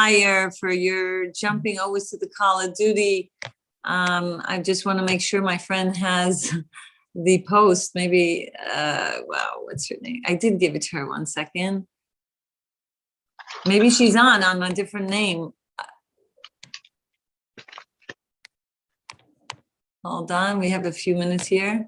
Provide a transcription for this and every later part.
fire, for your jumping always to the call of duty. I just want to make sure my friend has the post. Maybe, wow, what's her name? I did give it to her. 1 second. Maybe she's on a different name. Hold on, we have a few minutes here.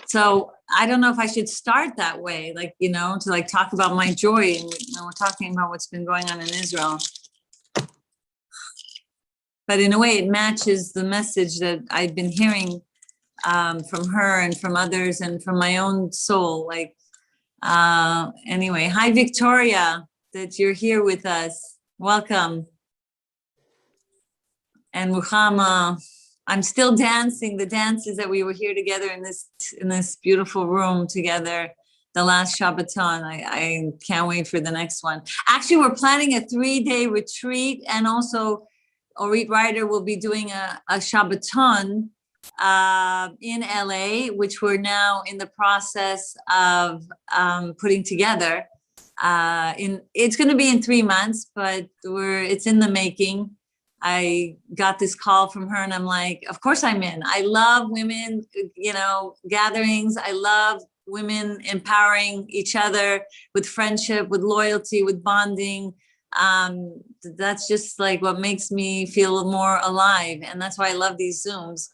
So I don't know if I should start that way, like, you know, to like talk about my joy. And we're talking about what's been going on in Israel. But in a way, it matches the message that I've been hearing from her and from others and from my own soul. Like, anyway, hi, Victoria, that you're here with us. Welcome. And Muhammad. I'm still dancing the dances that we were here together in this beautiful room together, the last Shabbaton. I can't wait for the next one. Actually, we're planning a 3-day retreat, and also Orit Ryder will be doing a Shabbaton in LA, which we're now in the process of putting together. It's going to be in 3 months, but it's in the making. I got this call from her and I'm like, of course I'm in. I love women, you know, gatherings. I love women empowering each other with friendship, with loyalty, with bonding. That's just like what makes me feel more alive. And that's why I love these Zooms.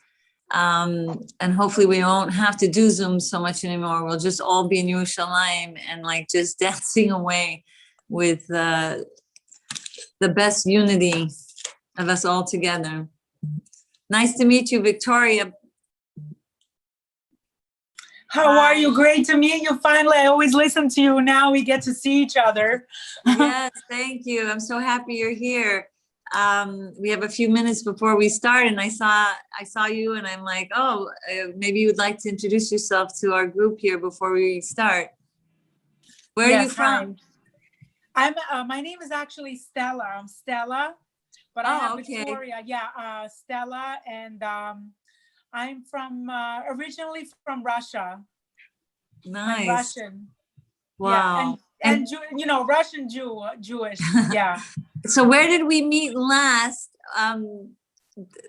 And hopefully we won't have to do Zooms so much anymore. We'll just all be in Yerushalayim and like just dancing away with the best unity of us all together. Nice to meet you, Victoria. How are you? Great to meet you. Finally, I always listen to you. Now we get to see each other. Yes, thank you. I'm so happy you're here. We have a few minutes before we start, and I saw you, and I'm like, oh, maybe you would like to introduce yourself to our group here before we start. Where are you from? Hi. My name is actually Stella. I'm Stella. But I have okay. Victoria, Stella, and I'm from originally from Russia. Nice. I'm Russian. Wow. Yeah, and you know, Russian Jewish. Yeah. So where did we meet last?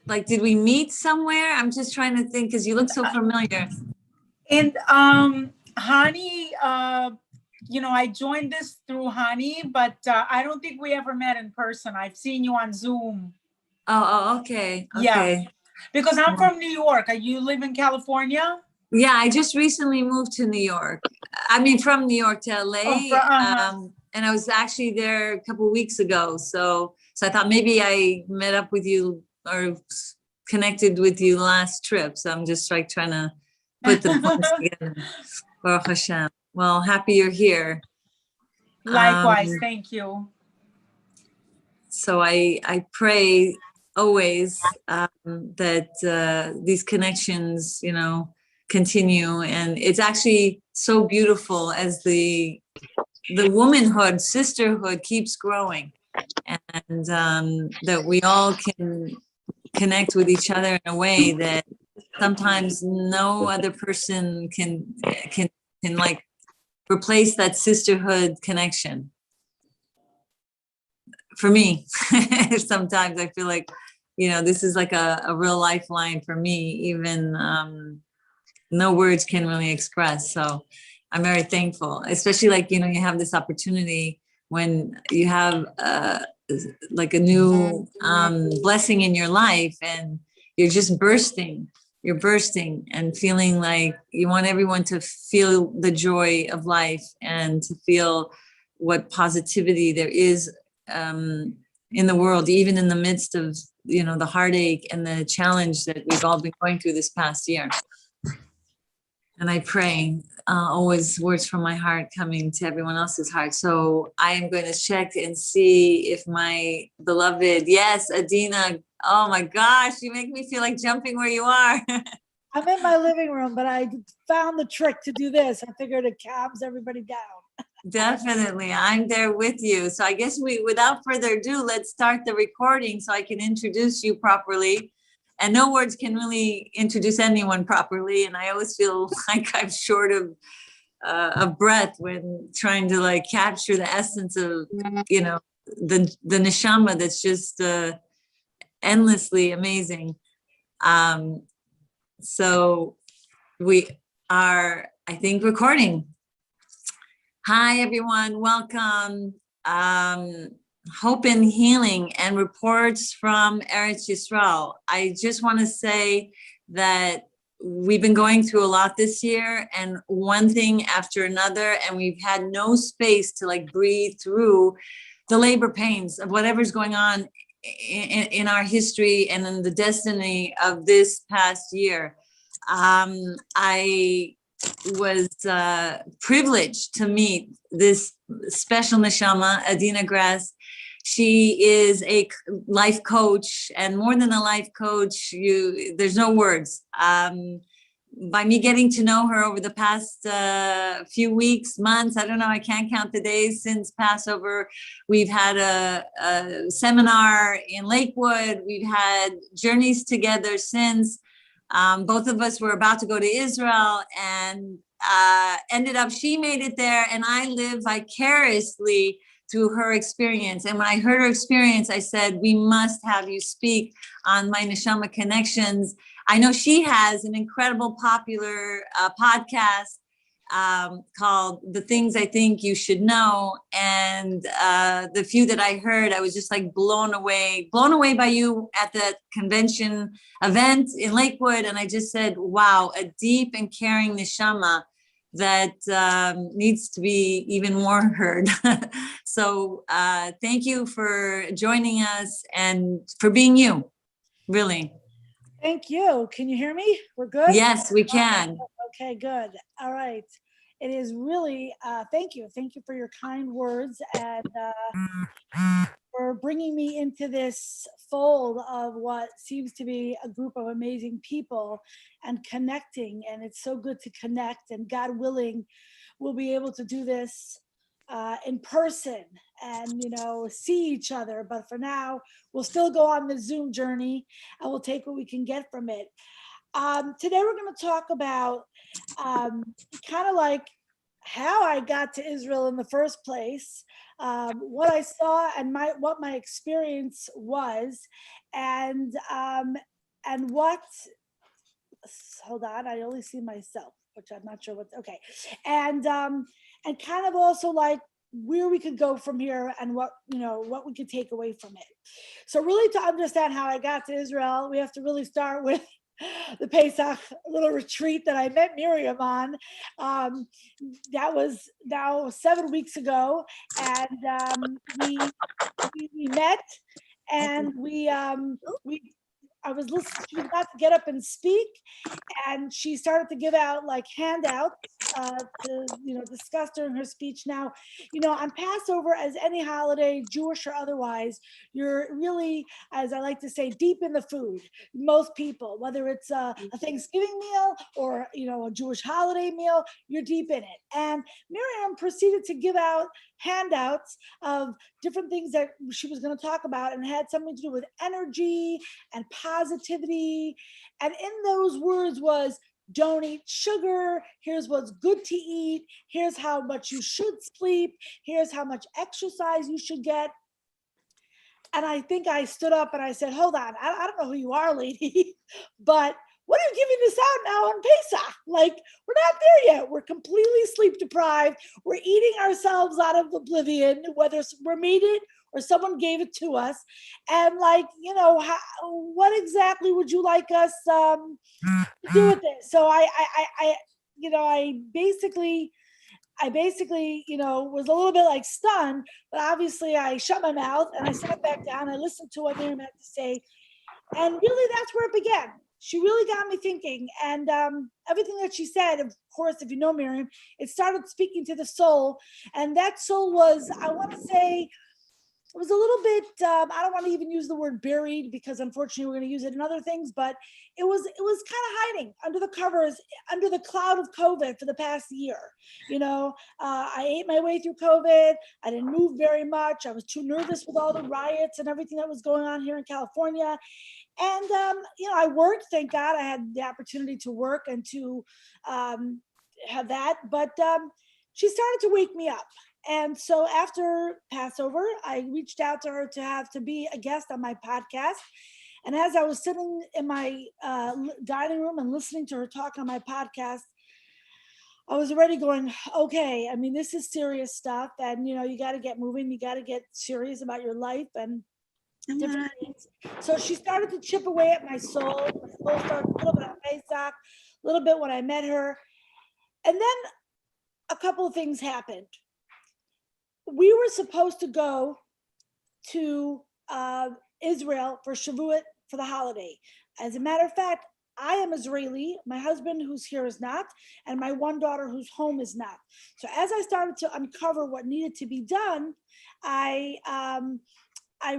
Like, did we meet somewhere? I'm just trying to think because you look so familiar. And Hani, you know, I joined this through Hani, but I don't think we ever met in person. I've seen you on Zoom. Oh, okay. Yeah, because I'm from New York. You live in California? Yeah, I just recently moved to New York. I mean, from New York to LA. And I was actually there a couple of weeks ago. So I thought maybe I met up with you or connected with you last trip. So I'm just like trying to put the points together. Baruch Hashem. Well, happy you're here. Likewise, thank you. So I pray always that these connections, you know, continue. And it's actually so beautiful as the womanhood, sisterhood keeps growing, and that we all can connect with each other in a way that sometimes no other person can like replace that sisterhood connection. For me, sometimes I feel like, you know, this is like a real lifeline for me, even no words can really express. So I'm very thankful, especially like, you know, you have this opportunity when you have like a new blessing in your life and you're just bursting. You're bursting and feeling like you want everyone to feel the joy of life and to feel what positivity there is in the world, even in the midst of, you know, the heartache and the challenge that we've all been going through this past year. And I pray always words from my heart coming to everyone else's heart. So I am going to check and see if my beloved, yes, Adina, oh my gosh, you make me feel like jumping where you are. I'm in my living room, but I found the trick to do this. I figured it calms everybody down. Definitely, I'm there with you. So I guess without further ado, let's start the recording so I can introduce you properly. and no words can really introduce anyone properly. And I always feel like I'm short of breath when trying to like capture the essence of, you know, the neshama that's just endlessly amazing. So we are, I think, recording. Hi, everyone. Welcome. Hope and healing and reports from Eretz Yisrael. I just want to say that we've been going through a lot this year, and one thing after another, and we've had no space to like breathe through the labor pains of whatever's going on in our history and in the destiny of this past year. I was privileged to meet this special neshama, Adina Gres. She is a life coach, and more than a life coach, there's no words. By me getting to know her over the past few weeks, months, I don't know, I can't count the days since Passover. We've had a seminar in Lakewood. We've had journeys together since. Both of us were about to go to Israel, and ended up, she made it there, and I live vicariously through her experience. And when I heard her experience, I said, we must have you speak on My Neshama Connections. I know she has an incredible popular podcast called The Things I Think You Should Know. And the few that I heard, I was just like blown away by you at the convention event in Lakewood. And I just said, wow, a deep and caring neshama that needs to be even more heard. So thank you for joining us and for being you, really. Thank you. Can you hear me? We're good? Yes, we can. Okay, good. All right. It is really, thank you. Thank you for your kind words and for bringing me into this fold of what seems to be a group of amazing people and connecting. And it's so good to connect, and God willing, we'll be able to do this in person and, you know, see each other. But for now, we'll still go on the Zoom journey and we'll take what we can get from it. Today, we're going to talk about kind of like how I got to Israel in the first place, what I saw and what my experience was, and what, hold on, I only see myself, which I'm not sure what's, okay. And kind of also like where we could go from here and what, you know, what we could take away from it. So really, to understand how I got to Israel, we have to really start with the Pesach little retreat that I met Miriam on. That was now 7 weeks ago, and we met, and I was listening. She was about to get up and speak, and she started to give out like handouts to, you know, discuss during her speech. Now, you know, on Passover, as any holiday, Jewish or otherwise, you're really, as I like to say, deep in the food. Most people, whether it's a Thanksgiving meal or, you know, a Jewish holiday meal, you're deep in it. And Miriam proceeded to give out handouts of different things that she was going to talk about, and had something to do with energy and positivity. And in those words was, don't eat sugar. Here's what's good to eat. Here's how much you should sleep. Here's how much exercise you should get. And I think I stood up and I said, hold on, I don't know who you are, lady, but what are you giving this out now on Pesach? Like, we're not there yet. We're completely sleep deprived. We're eating ourselves out of oblivion, whether we're made it or someone gave it to us. And like, you know, what exactly would you like us to do with this? So I you know, I basically, you know, was a little bit like stunned, but obviously I shut my mouth and I sat back down. I listened to what Miriam had to say. And really, that's where it began. She really got me thinking. And everything that she said, of course, if you know Miriam, it started speaking to the soul. And that soul was, I want to say, it was a little bit, I don't want to even use the word buried, because unfortunately we're going to use it in other things, but it was kind of hiding under the covers, under the cloud of COVID for the past year. You know, I ate my way through COVID. I didn't move very much. I was too nervous with all the riots and everything that was going on here in California. And, I worked, thank God I had the opportunity to work and to have that. But she started to wake me up. And so after Passover, I reached out to her to be a guest on my podcast. And as I was sitting in my dining room and listening to her talk on my podcast, I was already going, okay, I mean, this is serious stuff. And, you got to get moving. You got to get serious about your life and different things. So she started to chip away at my soul. My soul started a little bit on Pesach, a little bit when I met her. And then a couple of things happened. We were supposed to go to Israel for Shavuot, for the holiday. As a matter of fact, I am Israeli. My husband, who's here, is not, and my one daughter, who's home, is not. So as I started to uncover what needed to be done, I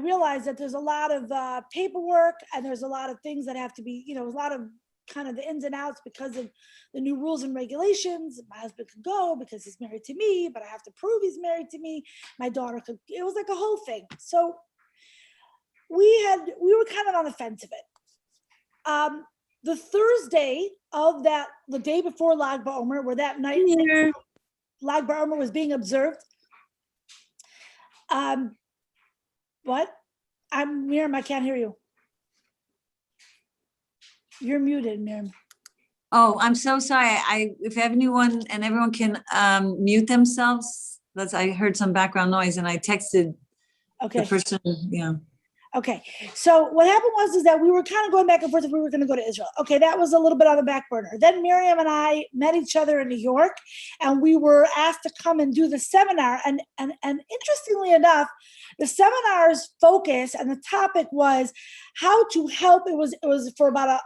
realized that there's a lot of paperwork, and there's a lot of things that have to be, a lot of kind of the ins and outs because of the new rules and regulations. My husband could go because he's married to me, but I have to prove he's married to me. My daughter could. It was like a whole thing. So we were kind of on the fence of it. The Thursday of the day before Lag BaOmer, where that night Lag BaOmer was being observed. What? Miriam, I can't hear you. You're muted, Miriam. Oh, I'm so sorry. If everyone can mute themselves, I heard some background noise and I texted the person, yeah. Okay, so what happened was that we were kind of going back and forth if we were going to go to Israel. Okay, that was a little bit on the back burner. Then Miriam and I met each other in New York, and we were asked to come and do the seminar. And interestingly enough, the seminar's focus and the topic was how to help. It was for about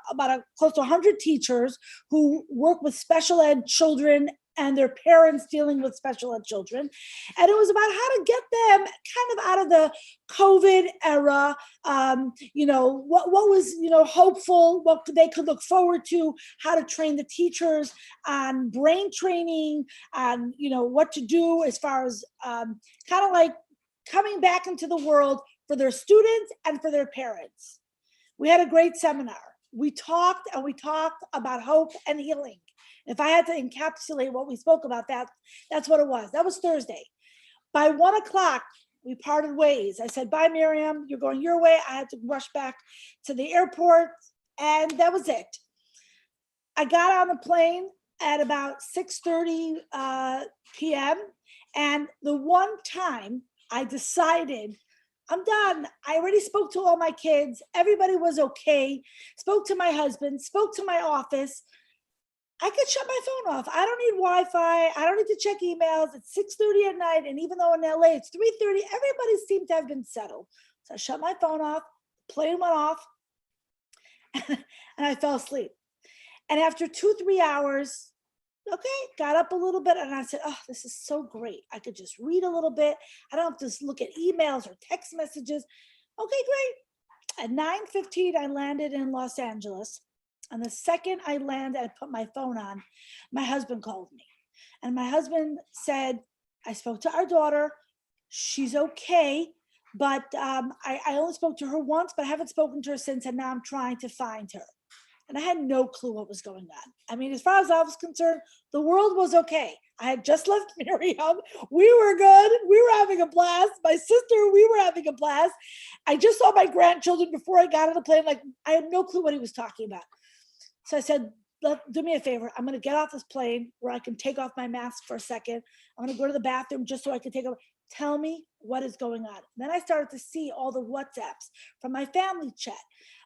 close to 100 teachers who work with special ed children and their parents dealing with special ed children. And it was about how to get them kind of out of the COVID era, what was, hopeful, what they could look forward to, how to train the teachers on brain training, on, what to do as far as kind of like coming back into the world for their students and for their parents. We had a great seminar. We talked about hope and healing. If I had to encapsulate what we spoke about, that's what it was. That was Thursday. By 1:00, we parted ways. I said, bye, Miriam, you're going your way. I had to rush back to the airport, and that was it. I got on the plane at about 6:30 p.m., and the one time I decided, I'm done. I already spoke to all my kids. Everybody was okay. Spoke to my husband, spoke to my office. I could shut my phone off. I don't need Wi-Fi. I don't need to check emails. It's 6:30 at night. And even though in LA it's 3:30, everybody seemed to have been settled. So I shut my phone off, the plane went off, and I fell asleep. And after 2-3 hours, got up a little bit, and I said, oh, this is so great. I could just read a little bit. I don't have to look at emails or text messages. Okay, great. At 9:15, I landed in Los Angeles. And the second I landed, I put my phone on, my husband called me. And my husband said, I spoke to our daughter. She's okay. But I only spoke to her once, but I haven't spoken to her since. And now I'm trying to find her. And I had no clue what was going on. I mean, as far as I was concerned, the world was okay. I had just left Miriam. We were good. We were having a blast. My sister, we were having a blast. I just saw my grandchildren before I got on the plane. Like, I had no clue what he was talking about. So I said, do me a favor. I'm going to get off this plane where I can take off my mask for a second. I'm going to go to the bathroom just so I can take off. Tell me what is going on. And then I started to see all the WhatsApps from my family chat.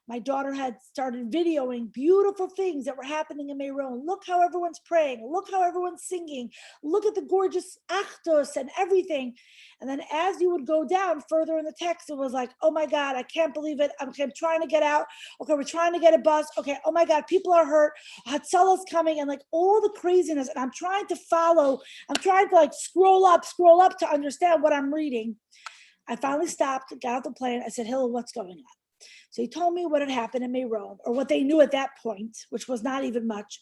My daughter had started videoing beautiful things that were happening in Meron. Look how everyone's praying. Look how everyone's singing. Look at the gorgeous actos and everything. And then as you would go down further in the text, it was like, oh my God, I can't believe it. I'm trying to get out. Okay, we're trying to get a bus. Okay, oh my God, people are hurt. Hatzalah's coming, and like all the craziness. And I'm trying to follow. I'm trying to like scroll up to understand what I'm reading. I finally stopped, got off the plane. I said, Hillel, what's going on? So he told me what had happened in Meron, or what they knew at that point, which was not even much.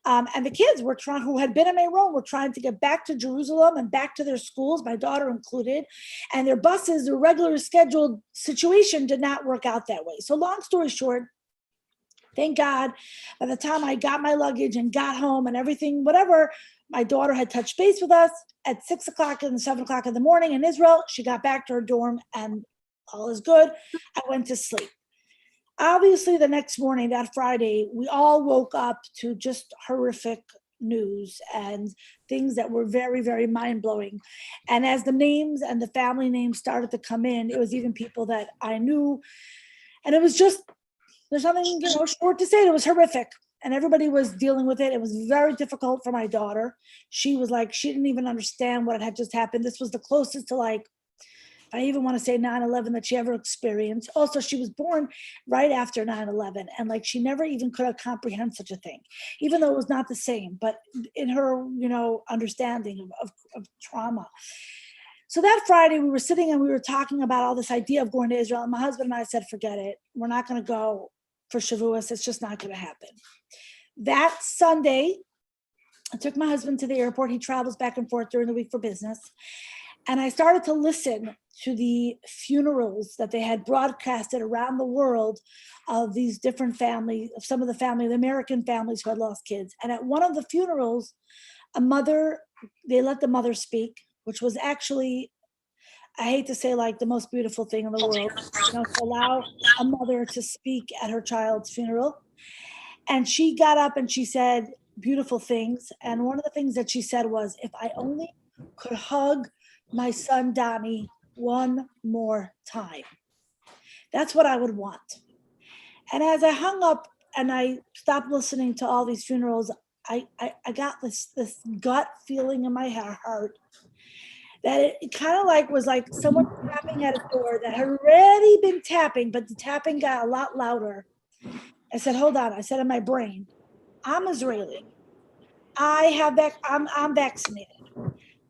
And the kids were trying, who had been in Meron, were trying to get back to Jerusalem and back to their schools, my daughter included. And their buses, their regular scheduled situation did not work out that way. So long story short, thank God, by the time I got my luggage and got home and everything, whatever, my daughter had touched base with us at 6 o'clock and 7 o'clock in the morning in Israel. She got back to her dorm and all is good. I went to sleep. Obviously, the next morning, that Friday, we all woke up to just horrific news and things that were very, very mind-blowing. And as the names and the family names started to come in, it was even people that I knew. And it was just, there's nothing, short to say. It was horrific. And everybody was dealing with it. It was very difficult for my daughter. She was like, she didn't even understand what had just happened. This was the closest to, like, I even want to say 9/11 that she ever experienced. Also, she was born right after 9/11. And like, she never even could have comprehend such a thing, even though it was not the same, but in her, understanding of trauma. So that Friday we were sitting and we were talking about all this idea of going to Israel. And my husband and I said, forget it. We're not going to go for Shavuos. It's just not going to happen. That Sunday, I took my husband to the airport. He travels back and forth during the week for business. And I started to listen to the funerals that they had broadcasted around the world of these different families, of some of the American families who had lost kids. And at one of the funerals, they let the mother speak, which was actually, I hate to say, like, the most beautiful thing in the world, to allow a mother to speak at her child's funeral. And she got up and she said beautiful things. And one of the things that she said was, if I only could hug my son Donnie one more time, that's what I would want. And as I hung up and I stopped listening to all these funerals, I got this gut feeling in my heart that it kind of like was like someone tapping at a door that had already been tapping, but the tapping got a lot louder. I said, hold on. I said in my brain, I'm Israeli. I'm vaccinated.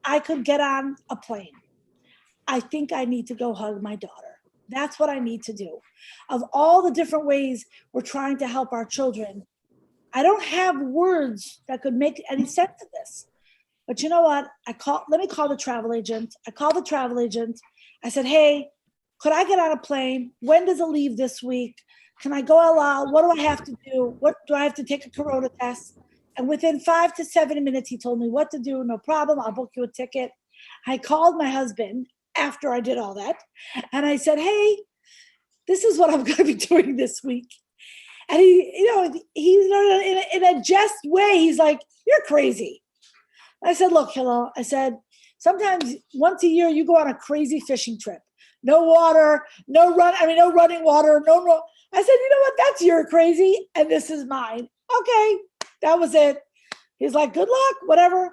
I could get on a plane. I think I need to go hug my daughter. That's what I need to do. Of all the different ways we're trying to help our children, I don't have words that could make any sense of this. But you know what? Let me call the travel agent. I called the travel agent. I said, hey, could I get on a plane? When does it leave this week? Can I go El Al? What do I have to do? What do I have to take a corona test? And within 5 to 7 minutes, he told me what to do. No problem. I'll book you a ticket. I called my husband after I did all that. And I said, hey, this is what I'm going to be doing this week. And he in a jest way, he's like, you're crazy. I said, look, Hillel, I said, sometimes once a year you go on a crazy fishing trip. No water, no running water, no. I said, you know what? That's your crazy, and this is mine. Okay, that was it. He's like, good luck, whatever.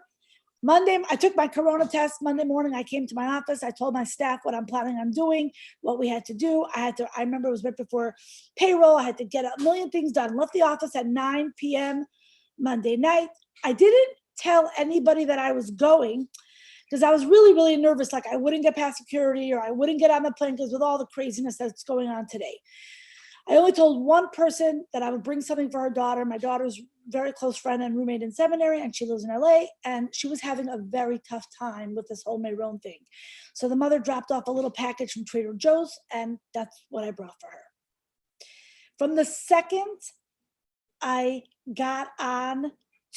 Monday, I took my corona test. Monday morning, I came to my office. I told my staff what I'm planning on doing, what we had to do. I remember it was right before payroll. I had to get a million things done. Left the office at 9 p.m. Monday night. I didn't tell anybody that I was going because I was really, really nervous. Like I wouldn't get past security or I wouldn't get on the plane because with all the craziness that's going on today. I only told one person that I would bring something for her daughter. My daughter's very close friend and roommate in seminary, and she lives in LA, and she was having a very tough time with this whole Meron thing. So the mother dropped off a little package from Trader Joe's, and that's what I brought for her. From the second I got on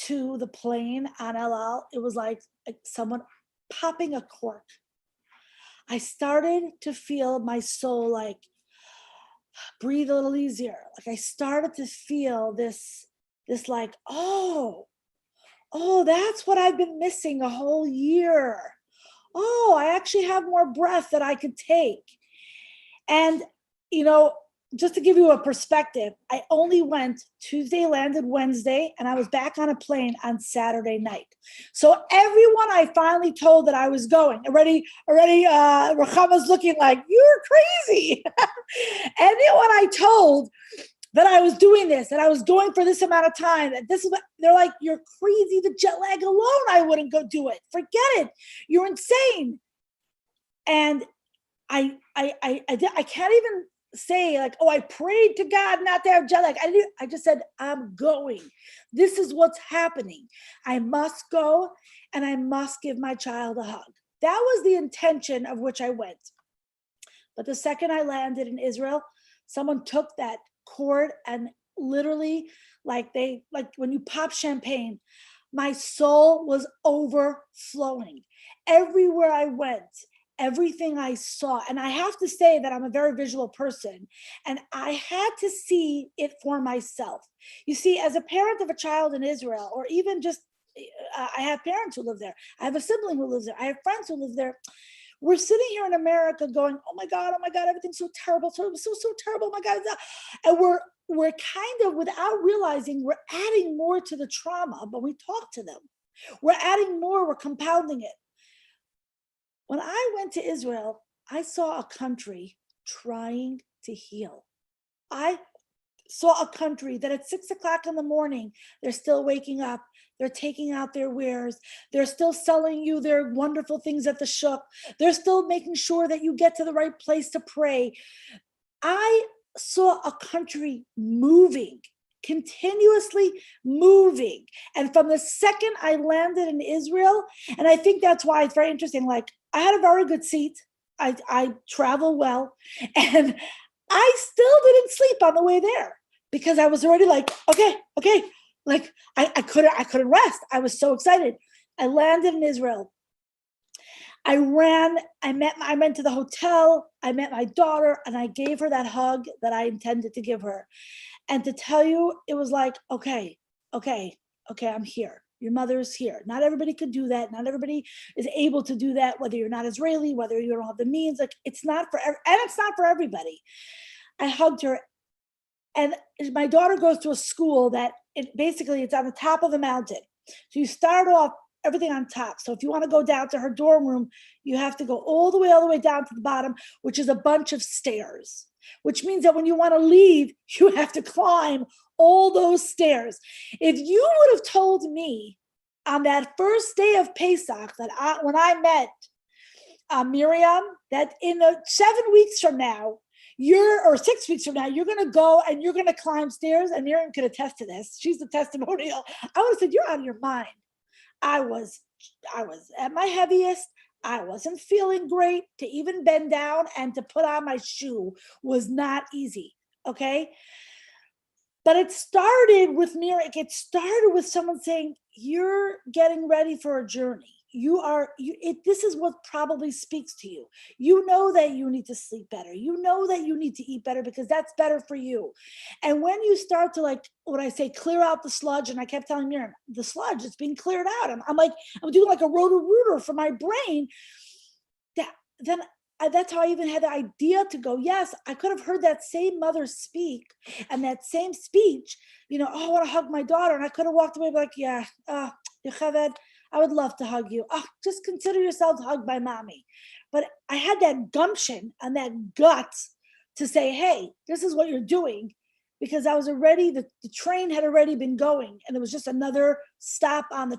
to the plane on El Al, it was like someone popping a cork. I started to feel my soul like breathe a little easier. Like I started to feel this like, oh, that's what I've been missing a whole year. Oh, I actually have more breath that I could take. And, just to give you a perspective, I only went Tuesday, landed Wednesday, and I was back on a plane on Saturday night. So everyone I finally told that I was going, already, Rachama's looking like, you're crazy. Anyone I told that I was doing this, that I was going for this amount of time, that this is what, they're like, you're crazy. The jet lag alone, I wouldn't go do it. Forget it. You're insane. And I can't even say like, oh, I prayed to God not to have jet lag. I just said, I'm going. This is what's happening. I must go and I must give my child a hug. That was the intention of which I went. But the second I landed in Israel, someone took that cord and literally like when you pop champagne, my soul was overflowing. Everywhere I went, everything I saw, and I have to say that I'm a very visual person, and I had to see it for myself. You see, as a parent of a child in Israel, or even just, I have parents who live there. I have a sibling who lives there. I have friends who live there. We're sitting here in America going, oh my God, everything's so terrible, so terrible, oh my God. And we're kind of, without realizing, we're adding more to the trauma, but we talk to them. We're adding more, we're compounding it. When I went to Israel, I saw a country trying to heal. I saw a country that at 6 o'clock in the morning, they're still waking up. They're taking out their wares. They're still selling you their wonderful things at the shuk. They're still making sure that you get to the right place to pray. I saw a country moving, continuously moving. And from the second I landed in Israel, and I think that's why it's very interesting, like I had a very good seat. I travel well, and I still didn't sleep on the way there because I was already like, okay. Like I couldn't rest. I was so excited. I landed in Israel. I went to the hotel. I met my daughter and I gave her that hug that I intended to give her. And to tell you, it was like, okay, I'm here. Your mother is here. Not everybody could do that. Not everybody is able to do that, whether you're not Israeli, whether you don't have the means. Like it's not for everybody. I hugged her. And my daughter goes to a school that it's on the top of the mountain. So you start off everything on top. So if you want to go down to her dorm room, you have to go all the way down to the bottom, which is a bunch of stairs, which means that when you want to leave, you have to climb all those stairs. If you would have told me on that first day of Pesach when I met Miriam, that in the 7 weeks from now, or 6 weeks from now, you're going to go and you're going to climb stairs, and Miriam can attest to this. She's the testimonial. I would have said, you're out of your mind. I was at my heaviest. I wasn't feeling great. To even bend down and to put on my shoe was not easy. Okay. But it started with Miriam. It started with someone saying, you're getting ready for a journey. This is what probably speaks to you. You know that you need to sleep better. You know that you need to eat better because that's better for you. And when you start to, like, what I say, clear out the sludge, and I kept telling Miriam, the sludge is being cleared out. I'm doing like a roto-rooter for my brain. That's how I even had the idea to go, yes, I could have heard that same mother speak and that same speech, oh, I want to hug my daughter. And I could have walked away like, yeah, Yocheved, I would love to hug you. Oh, just consider yourself hugged by mommy. But I had that gumption and that guts to say, hey, this is what you're doing, because I was already, the train had already been going, and it was just another stop on the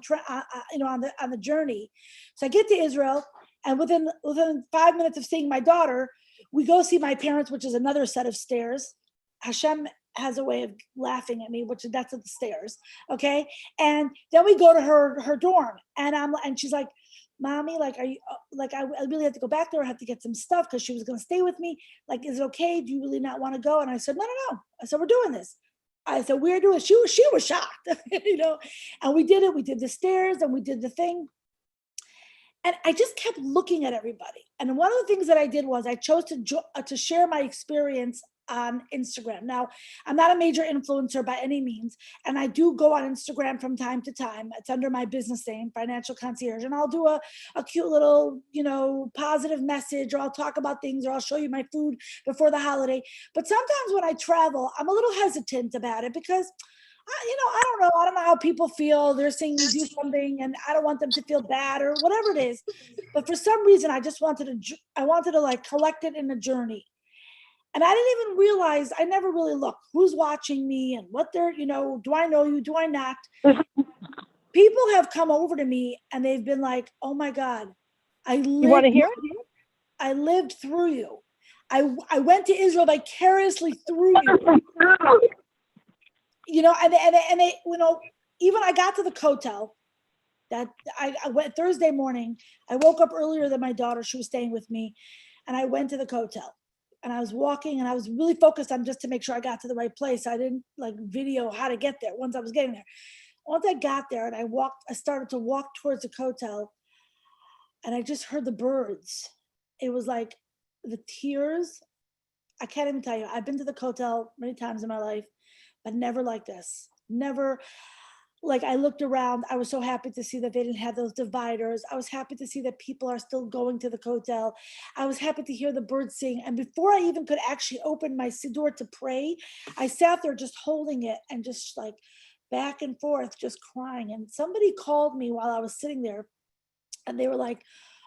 on the journey. So I get to Israel, and within 5 minutes of seeing my daughter, we go see my parents, which is another set of stairs. Hashem has a way of laughing at me, that's at the stairs. Okay. And then we go to her dorm, and she's like, mommy, like, are you, like, I really have to go back there. I have to get some stuff because she was going to stay with me. Like, is it okay? Do you really not want to go? And I said, no. I said, we're doing this. I said, we're doing it. She was shocked, and we did it. We did the stairs and we did the thing. And I just kept looking at everybody. And one of the things that I did was I chose to share my experience on Instagram. Now, I'm not a major influencer by any means, and I do go on Instagram from time to time. It's under my business name, Financial Concierge, and I'll do a cute little, positive message, or I'll talk about things, or I'll show you my food before the holiday. But sometimes when I travel, I'm a little hesitant about it because I don't know. I don't know how people feel. They're seeing me do something, and I don't want them to feel bad or whatever it is. But for some reason, I wanted to like collect it in a journey. And I didn't even realize, I never really looked who's watching me and what they're, do I know you? Do I not? People have come over to me and they've been like, oh my God, I lived through you. I went to Israel vicariously through you. You know, and they, you know, even I got to the Kotel. That I went Thursday morning. I woke up earlier than my daughter. She was staying with me, and I went to the Kotel. And I was walking, and I was really focused on just to make sure I got to the right place. I didn't like video how to get there once I was getting there. Once I got there and I started to walk towards the Kotel, and I just heard the birds. It was like the tears. I can't even tell you. I've been to the Kotel many times in my life, but never like this. Never. Like I looked around, I was so happy to see that they didn't have those dividers. I was happy to see that people are still going to the Kotel. I was happy to hear the birds sing. And before I even could actually open my siddur to pray, I sat there just holding it and just like back and forth, just crying. And somebody called me while I was sitting there, and they were like,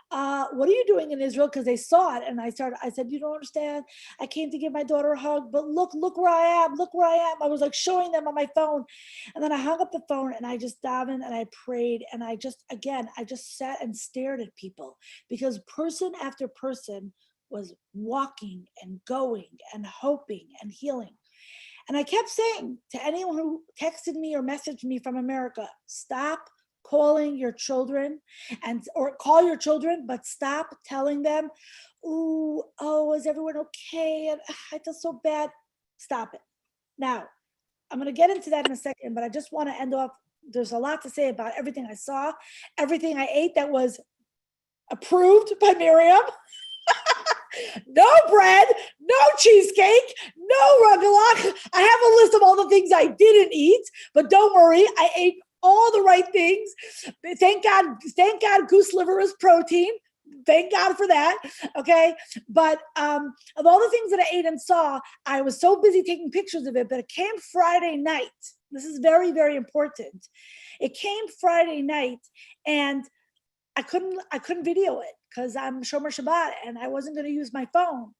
what are you doing in Israel? Because they saw it. And I said, you don't understand. I came to give my daughter a hug, but look where I am. Look where I am. I was like showing them on my phone. And then I hung up the phone and I just davened and I prayed. And I just sat and stared at people, because person after person was walking and going and hoping and healing. And I kept saying to anyone who texted me or messaged me from America, stop calling your children or call your children, but stop telling them, ooh, oh, is everyone okay? And I feel so bad. Stop it. Now, I'm going to get into that in a second, but I just want to end off. There's a lot to say about everything I saw, everything I ate that was approved by Miriam. No bread, no cheesecake, no rugelach. I have a list of all the things I didn't eat, but don't worry, I ate all the right things. Thank God goose liver is protein. Thank God for that. Okay. But of all the things that I ate and saw, I was so busy taking pictures of it, but it came Friday night. This is very, very important. It came Friday night and I couldn't video it because I'm Shomer Shabbat and I wasn't going to use my phone.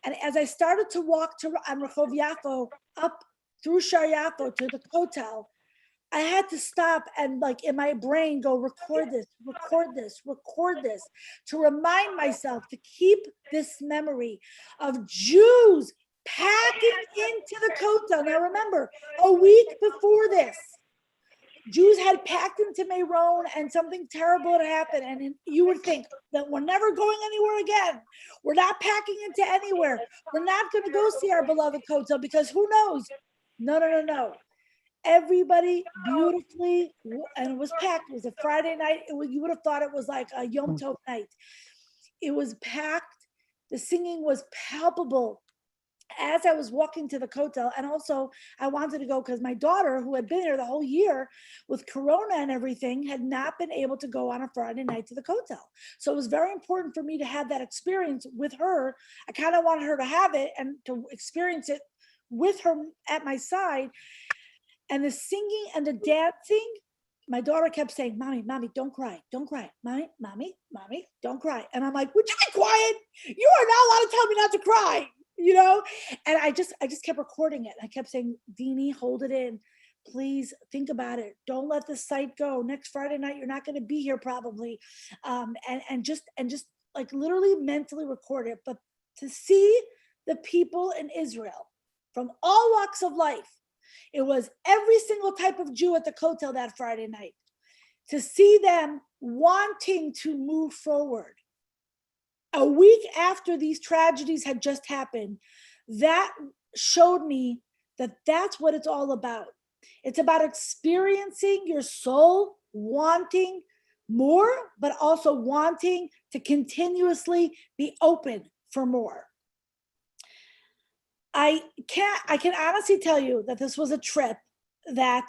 And as I started to walk on Rehov Yafo up through Shar Yafo to the Kotel, I had to stop and like in my brain go record this, to remind myself to keep this memory of Jews packing into the Kotel. Now remember, a week before this, Jews had packed into Meron and something terrible had happened. And you would think that we're never going anywhere again. We're not packing into anywhere. We're not going to go see our beloved Kotel because who knows? No. Everybody beautifully, and it was packed. It was a Friday night. You would have thought it was like a Yom Tov night. It was packed. The singing was palpable as I was walking to the Kotel. And also I wanted to go because my daughter, who had been there the whole year with Corona and everything, had not been able to go on a Friday night to the Kotel. So it was very important for me to have that experience with her. I kind of wanted her to have it and to experience it with her at my side. And the singing and the dancing, my daughter kept saying, Mommy, don't cry. Mommy, don't cry. And I'm like, would you be quiet? You are not allowed to tell me not to cry, you know? And I just kept recording it. I kept saying, Dini, hold it in. Please think about it. Don't let the site go. Next Friday night, you're not going to be here probably. And just like literally mentally record it. But to see the people in Israel from all walks of life, it was every single type of Jew at the Kotel that Friday night. To see them wanting to move forward a week after these tragedies had just happened, that showed me that that's what it's all about. It's about experiencing your soul wanting more, but also wanting to continuously be open for more. I can honestly tell you that this was a trip that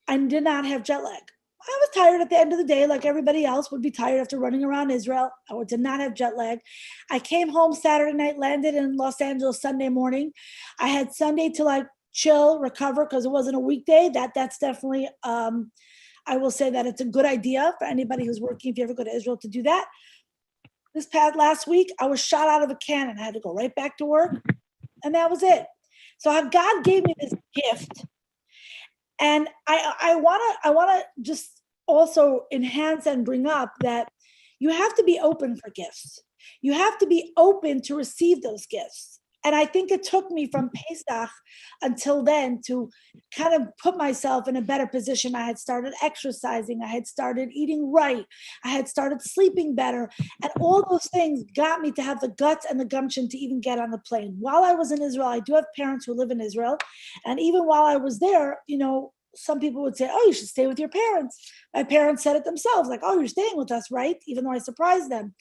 I did not have jet lag. I was tired at the end of the day, like everybody else would be tired after running around Israel. I did not have jet lag. I came home Saturday night, landed in Los Angeles Sunday morning. I had Sunday to like chill, recover, because it wasn't a weekday. That's definitely, I will say that it's a good idea for anybody who's working, if you ever go to Israel, to do that. This past last week, I was shot out of a cannon. I had to go right back to work. And that was it. So God gave me this gift. And I want to just also enhance and bring up that you have to be open for gifts. You have to be open to receive those gifts. And I think it took me from Pesach until then to kind of put myself in a better position. I had started exercising. I had started eating right. I had started sleeping better. And all those things got me to have the guts and the gumption to even get on the plane. While I was in Israel, I do have parents who live in Israel. And even while I was there, some people would say, oh, you should stay with your parents. My parents said it themselves, like, oh, you're staying with us, right? Even though I surprised them.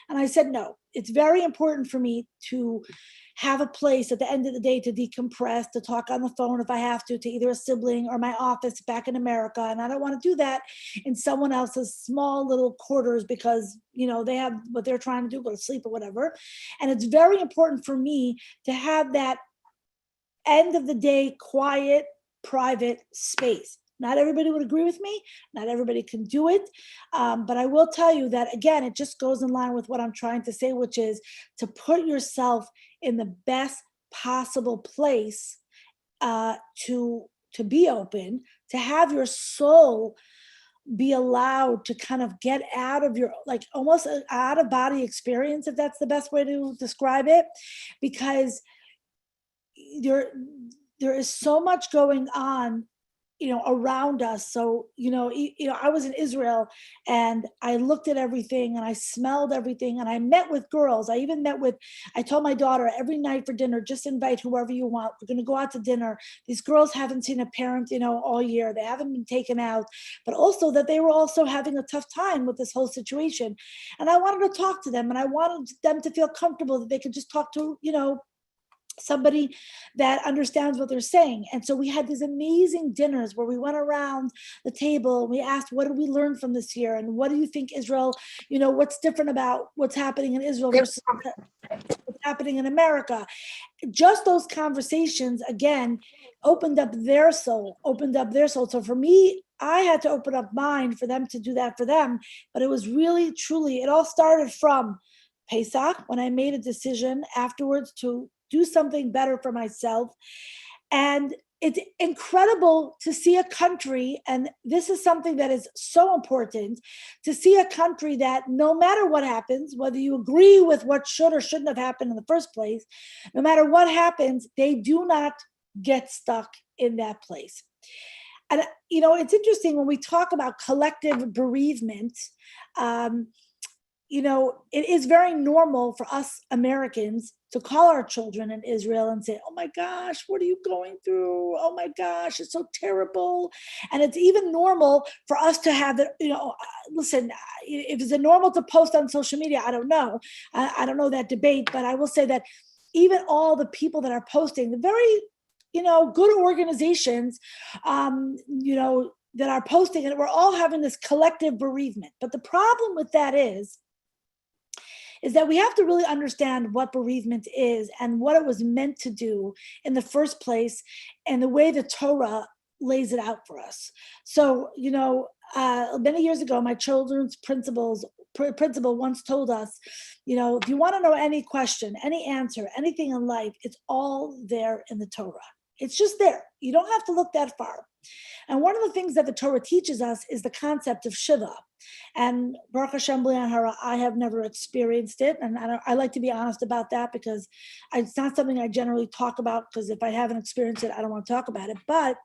And I said, no, it's very important for me to have a place at the end of the day to decompress, to talk on the phone if I have to either a sibling or my office back in America. And I don't want to do that in someone else's small little quarters because, they have what they're trying to do, go to sleep or whatever. And it's very important for me to have that end of the day, quiet, private space. Not everybody would agree with me. Not everybody can do it. But I will tell you that, again, it just goes in line with what I'm trying to say, which is to put yourself in the best possible place to be open, to have your soul be allowed to kind of get out of your, like almost an out of body experience, if that's the best way to describe it, because there is so much going on around us. So, I was in Israel and I looked at everything and I smelled everything and I met with girls. I told my daughter every night for dinner, just invite whoever you want. We're going to go out to dinner. These girls haven't seen a parent, all year. They haven't been taken out, but also that they were also having a tough time with this whole situation. And I wanted to talk to them and I wanted them to feel comfortable that they could just talk to, somebody that understands what they're saying. And so we had these amazing dinners where we went around the table and we asked, what did we learn from this year? And what do you think Israel, what's different about what's happening in Israel versus what's happening in America? Just those conversations, again, opened up their soul. So for me, I had to open up mine for them to do that for them. But it was really, truly, it all started from Pesach when I made a decision afterwards to do something better for myself. And it's incredible to see a country, and this is something that is so important, to see a country that no matter what happens, whether you agree with what should or shouldn't have happened in the first place, no matter what happens, they do not get stuck in that place. And, it's interesting when we talk about collective bereavement, it is very normal for us Americans to call our children in Israel and say, oh my gosh, what are you going through? Oh my gosh, it's so terrible. And it's even normal for us to have that, listen, if it's normal to post on social media, I don't know. I don't know that debate, but I will say that even all the people that are posting, the very, good organizations, that are posting, and we're all having this collective bereavement. But the problem with that is that we have to really understand what bereavement is and what it was meant to do in the first place and the way the Torah lays it out for us. So, many years ago, my children's principal once told us, if you want to know any question, any answer, anything in life, it's all there in the Torah. It's just there. You don't have to look that far. And one of the things that the Torah teaches us is the concept of Shiva. And Baruch Hashem, B'li Hara, I have never experienced it. And I like to be honest about that because it's not something I generally talk about, because if I haven't experienced it, I don't want to talk about it. But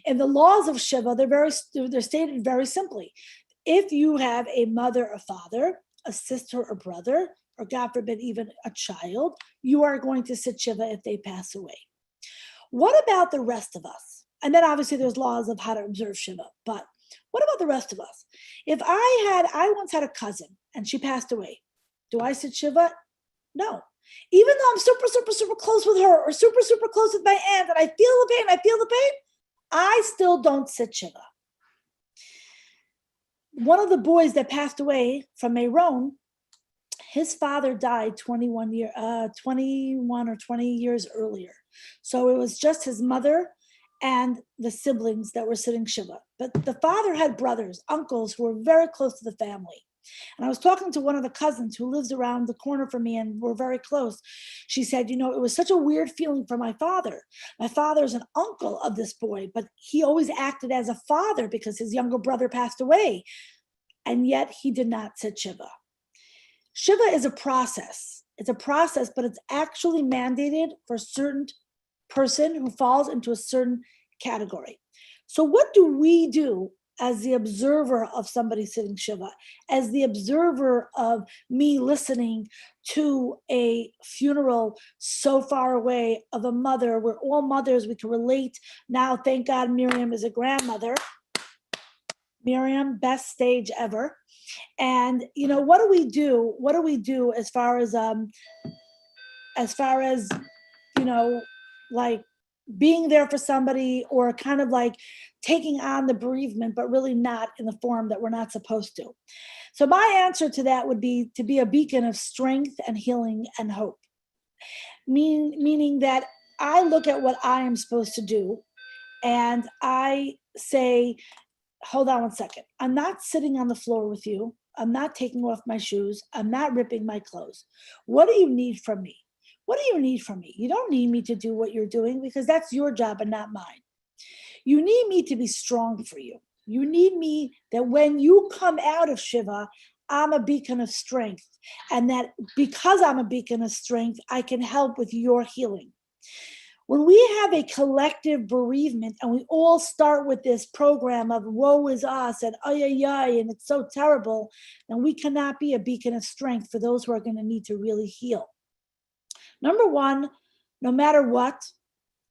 in the laws of Shiva, they're stated very simply. If you have a mother or father, a sister or brother, or God forbid, even a child, you are going to sit Shiva if they pass away. What about the rest of us? And then obviously there's laws of how to observe Shiva, but what about the rest of us? If I once had a cousin and she passed away, do I sit Shiva? No. Even though I'm super, super, super close with her or super, super close with my aunt and I feel the pain, I still don't sit Shiva. One of the boys that passed away from Meron, his father died 21 or 20 years earlier. So it was just his mother and the siblings that were sitting Shiva. But the father had brothers, uncles who were very close to the family. And I was talking to one of the cousins who lives around the corner from me and we're very close. She said, it was such a weird feeling for my father. My father's an uncle of this boy, but he always acted as a father because his younger brother passed away. And yet he did not sit Shiva. Shiva is a process. It's a process, but it's actually mandated for a certain person who falls into a certain category. So what do we do as the observer of somebody sitting Shiva, as the observer of me listening to a funeral so far away of a mother? We're all mothers, we can relate. Now, thank God Miriam is a grandmother. Miriam, best stage ever. And what do we do? What do we do as far as like being there for somebody, or kind of like taking on the bereavement, but really not in the form that we're not supposed to? So my answer to that would be to be a beacon of strength and healing and hope. Meaning that I look at what I am supposed to do and I say, hold on one second. I'm not sitting on the floor with you. I'm not taking off my shoes. I'm not ripping my clothes. What do you need from me? What do you need from me? You don't need me to do what you're doing, because that's your job and not mine. You need me to be strong for you. You need me that when you come out of Shiva, I'm a beacon of strength. And that because I'm a beacon of strength, I can help with your healing. When we have a collective bereavement and we all start with this program of woe is us and ay, ay, ay, and it's so terrible, then we cannot be a beacon of strength for those who are going to need to really heal. Number one, no matter what,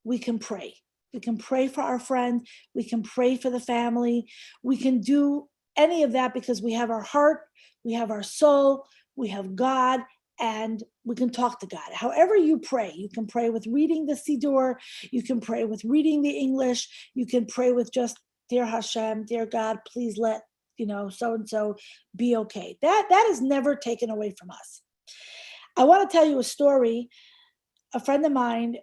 we can pray. We can pray for our friend. We can pray for the family. We can do any of that because we have our heart, we have our soul, we have God, and we can talk to God. However you pray, you can pray with reading the Siddur, you can pray with reading the English, you can pray with just, dear Hashem, dear God, please let, so-and-so be okay. That is never taken away from us. I want to tell you a story. A friend of mine,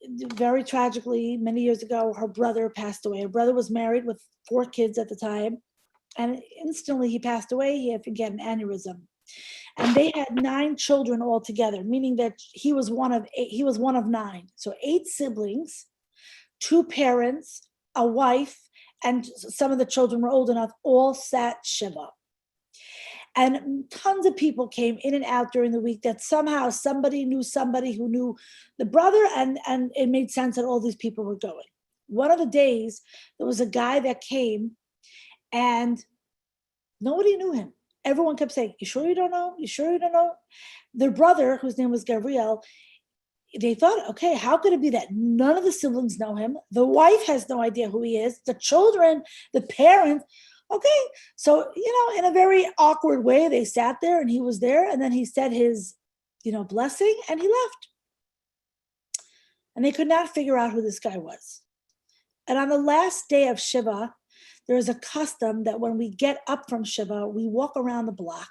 very tragically, many years ago, her brother passed away. Her brother was married with 4 kids at the time, and instantly he passed away. He had, again, an aneurysm. And they had 9 children altogether, meaning that he was one of 9. So 8 siblings, 2 parents, a wife, and some of the children were old enough, all sat Shiva. And tons of people came in and out during the week that somehow somebody knew somebody who knew the brother, and it made sense that all these people were going. One of the days, there was a guy that came and nobody knew him. Everyone kept saying, you sure you don't know? You sure you don't know? Their brother, whose name was Gabriel, they thought, okay, how could it be that none of the siblings know him? The wife has no idea who he is. The children, the parents. Okay, so, in a very awkward way, they sat there and he was there, and then he said his, blessing, and he left. And they could not figure out who this guy was. And on the last day of Shiva, there is a custom that when we get up from Shiva, we walk around the block.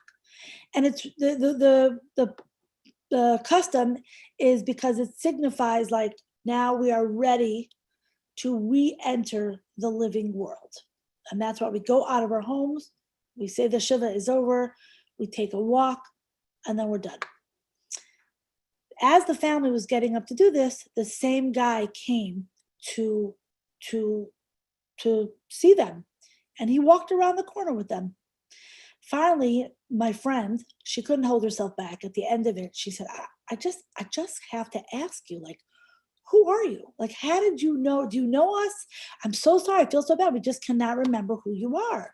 And it's the custom is because it signifies like, now we are ready to re-enter the living world. And that's why we go out of our homes, we say the Shiva is over, we take a walk, and then we're done. As the family was getting up to do this, the same guy came to see them, and he walked around the corner with them. Finally, my friend, she couldn't hold herself back. At the end of it, she said, I just have to ask you, like, who are you? Like, how did you know? Do you know us? I'm so sorry. I feel so bad. We just cannot remember who you are.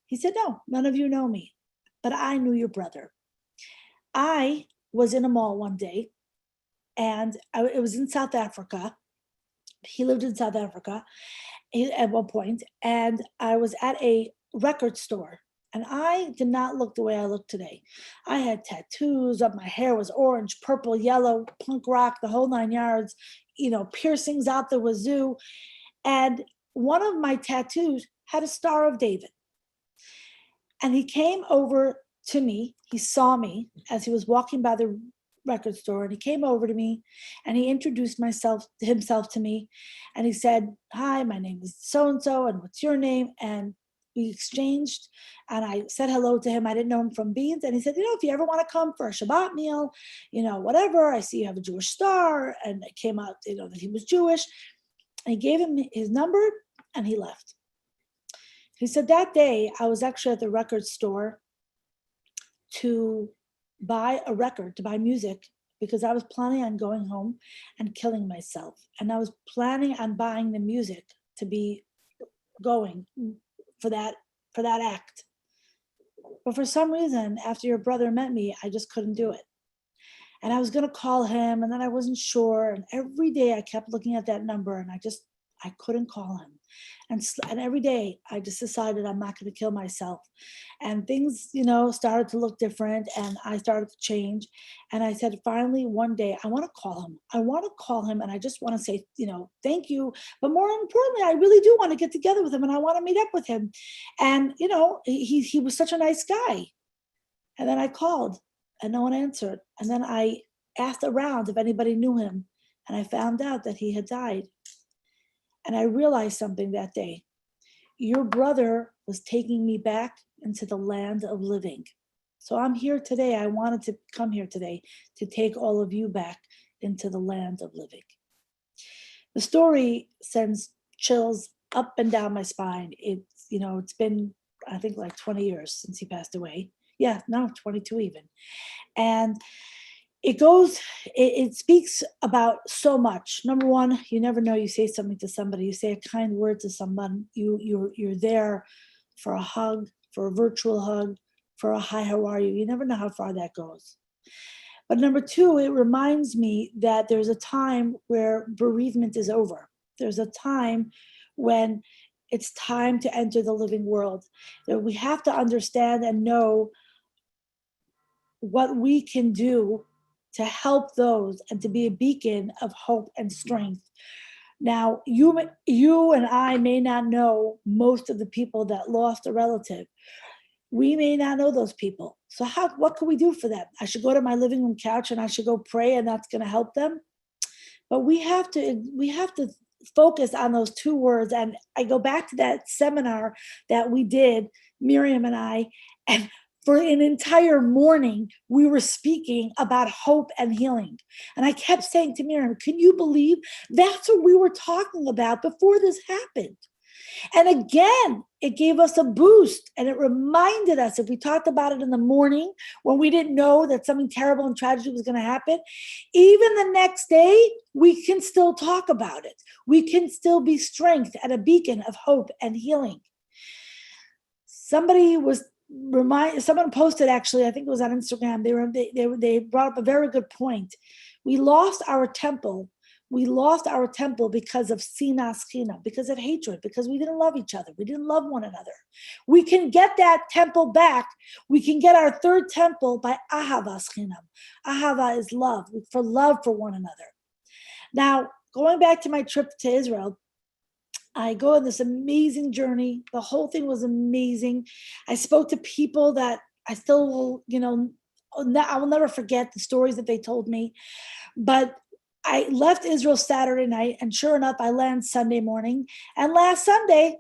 He said, no, none of you know me, but I knew your brother. I was in a mall one day, and it was in South Africa. He lived in South Africa at one point, and I was at a record store. And I did not look the way I look today. I had tattoos up. My hair was orange, purple, yellow, punk rock, the whole 9 yards, piercings out the wazoo. And one of my tattoos had a Star of David. And he came over to me. He saw me as he was walking by the record store, and he came over to me and he introduced himself to me. And he said, hi, my name is so-and-so, and what's your name? And we exchanged, and I said hello to him. I didn't know him from beans. And he said, if you ever want to come for a Shabbat meal, whatever, I see you have a Jewish star. And it came out, that he was Jewish. And he gave him his number, and he left. He said that day, I was actually at the record store, to buy a record, to buy music, because I was planning on going home and killing myself. And I was planning on buying the music to be going for that act. But for some reason, after your brother met me, I just couldn't do it. And I was going to call him, and then I wasn't sure. And every day I kept looking at that number, and I couldn't call him. And every day I just decided I'm not going to kill myself. And things, started to look different, and I started to change. And I said, finally, one day, I want to call him. I want to call him, and I just want to say, thank you. But more importantly, I really do want to get together with him, and I want to meet up with him. And, he was such a nice guy. And then I called, and no one answered. And then I asked around if anybody knew him, and I found out that he had died. And I realized something that day. Your brother was taking me back into the land of living. So I'm here today. I wanted to come here today to take all of you back into the land of living. The story sends chills up and down my spine. It's been, I think, like 20 years since he passed away. Yeah, no, 22 even. And it speaks about so much. Number one, you never know. You say something to somebody, you say a kind word to someone, you're there for a hug, for a virtual hug, for a hi, how are you? You never know how far that goes. But number two, it reminds me that there's a time where bereavement is over. There's a time when it's time to enter the living world. That we have to understand and know what we can do to help those and to be a beacon of hope and strength. Now, you and I may not know most of the people that lost a relative. We may not know those people. So what can we do for them? I should go to my living room couch and I should go pray, and that's going to help them. But we have to focus on those two words. And I go back to that seminar that we did, Miriam and I, and for an entire morning, we were speaking about hope and healing. And I kept saying to Miriam, can you believe that's what we were talking about before this happened? And again, it gave us a boost, and it reminded us, if we talked about it in the morning when we didn't know that something terrible and tragic was going to happen, even the next day, we can still talk about it. We can still be strength and a beacon of hope and healing. Someone posted, actually, I think it was on Instagram, they brought up a very good point. We lost our temple. We lost our temple because of sinas china, because of hatred, because we didn't love each other. We didn't love one another. We can get that temple back. We can get our third temple by ahavas chinam. Ahava is love for one another. Now, going back to my trip to Israel, I go on this amazing journey. The whole thing was amazing. I spoke to people that I still will, I will never forget the stories that they told me. But I left Israel Saturday night, and sure enough, I land Sunday morning. And last Sunday,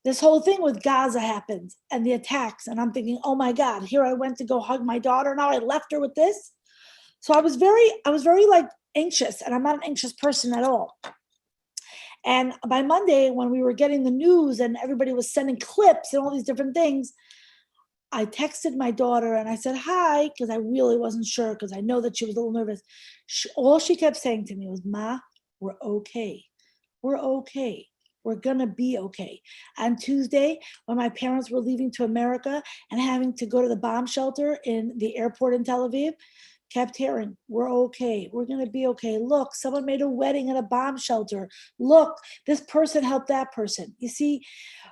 this whole thing with Gaza happened and the attacks. And I'm thinking, oh my God, here I went to go hug my daughter. Now I left her with this. So I was very like anxious, and I'm not an anxious person at all. And by Monday, when we were getting the news and everybody was sending clips and all these different things, I texted my daughter and I said, hi, because I really wasn't sure, because I know that she was a little nervous. All she kept saying to me was, Ma, we're okay. We're okay. We're going to be okay. On Tuesday, when my parents were leaving to America and having to go to the bomb shelter in the airport in Tel Aviv, kept hearing, we're okay. We're going to be okay. Look, someone made a wedding at a bomb shelter. Look, this person helped that person. You see,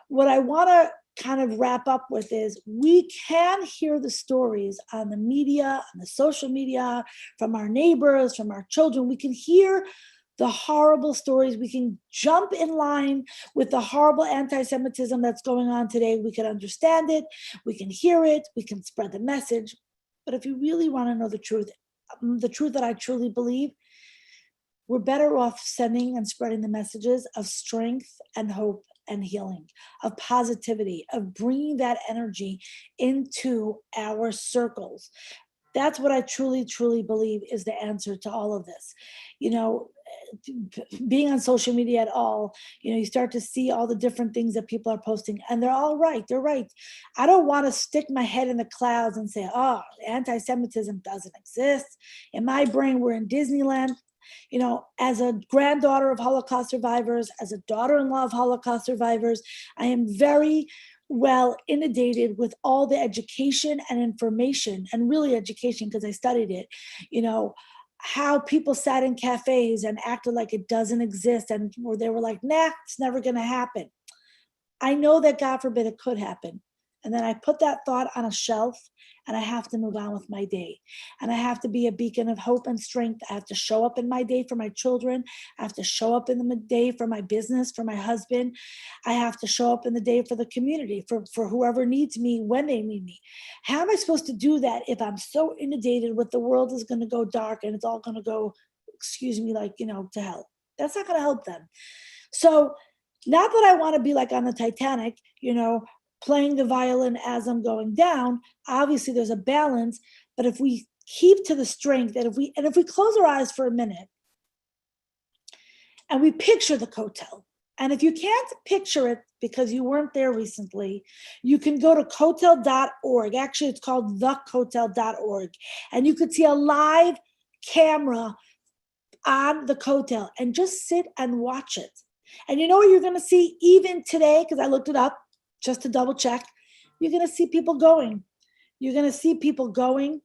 what I want to kind of wrap up with is, we can hear the stories on the media, on the social media, from our neighbors, from our children. We can hear the horrible stories. We can jump in line with the horrible anti-Semitism that's going on today. We can understand it. We can hear it. We can spread the message. But if you really want to know the truth that I truly believe, we're better off sending and spreading the messages of strength and hope and healing, of positivity, of bringing that energy into our circles. That's what I truly, truly believe is the answer to all of this. You know, being on social media at all, you know, you start to see all the different things that people are posting, and they're all right. They're right. I don't want to stick my head in the clouds and say, oh, anti-Semitism doesn't exist. In my brain, we're in Disneyland. You know, as a granddaughter of Holocaust survivors, as a daughter-in-law of Holocaust survivors, I am very well inundated with all the education and information, and really education because I studied it, you know, how people sat in cafes and acted like it doesn't exist, and where they were like, nah, it's never going to happen. I know that, God forbid, it could happen. And then I put that thought on a shelf, and I have to move on with my day. And I have to be a beacon of hope and strength. I have to show up in my day for my children. I have to show up in the day for my business, for my husband. I have to show up in the day for the community, for whoever needs me when they need me. How am I supposed to do that if I'm so inundated with the world is going to go dark and it's all going to go, excuse me, like, you know, to hell? That's not going to help them. So not that I want to be like on the Titanic, you know, playing the violin as I'm going down. Obviously there's a balance, but if we keep to the strength, and if we close our eyes for a minute and we picture the Kotel, and if you can't picture it because you weren't there recently, you can go to kotel.org. Actually, it's called thekotel.org, and you could see a live camera on the Kotel and just sit and watch it. And you know what you're going to see even today, because I looked it up just to double check, you're going to see people going. You're going to see people going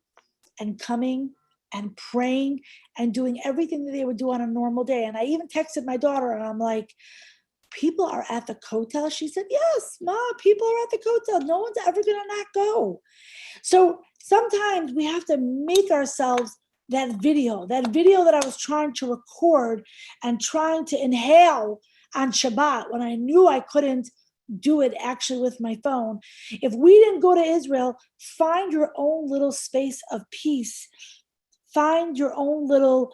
and coming and praying and doing everything that they would do on a normal day. And I even texted my daughter and I'm like, people are at the Kotel? She said, yes, Ma, people are at the Kotel. No one's ever going to not go. So sometimes we have to make ourselves that video that I was trying to record and trying to inhale on Shabbat when I knew I couldn't do it actually with my phone. If we didn't go to Israel, find your own little space of peace. Find your own little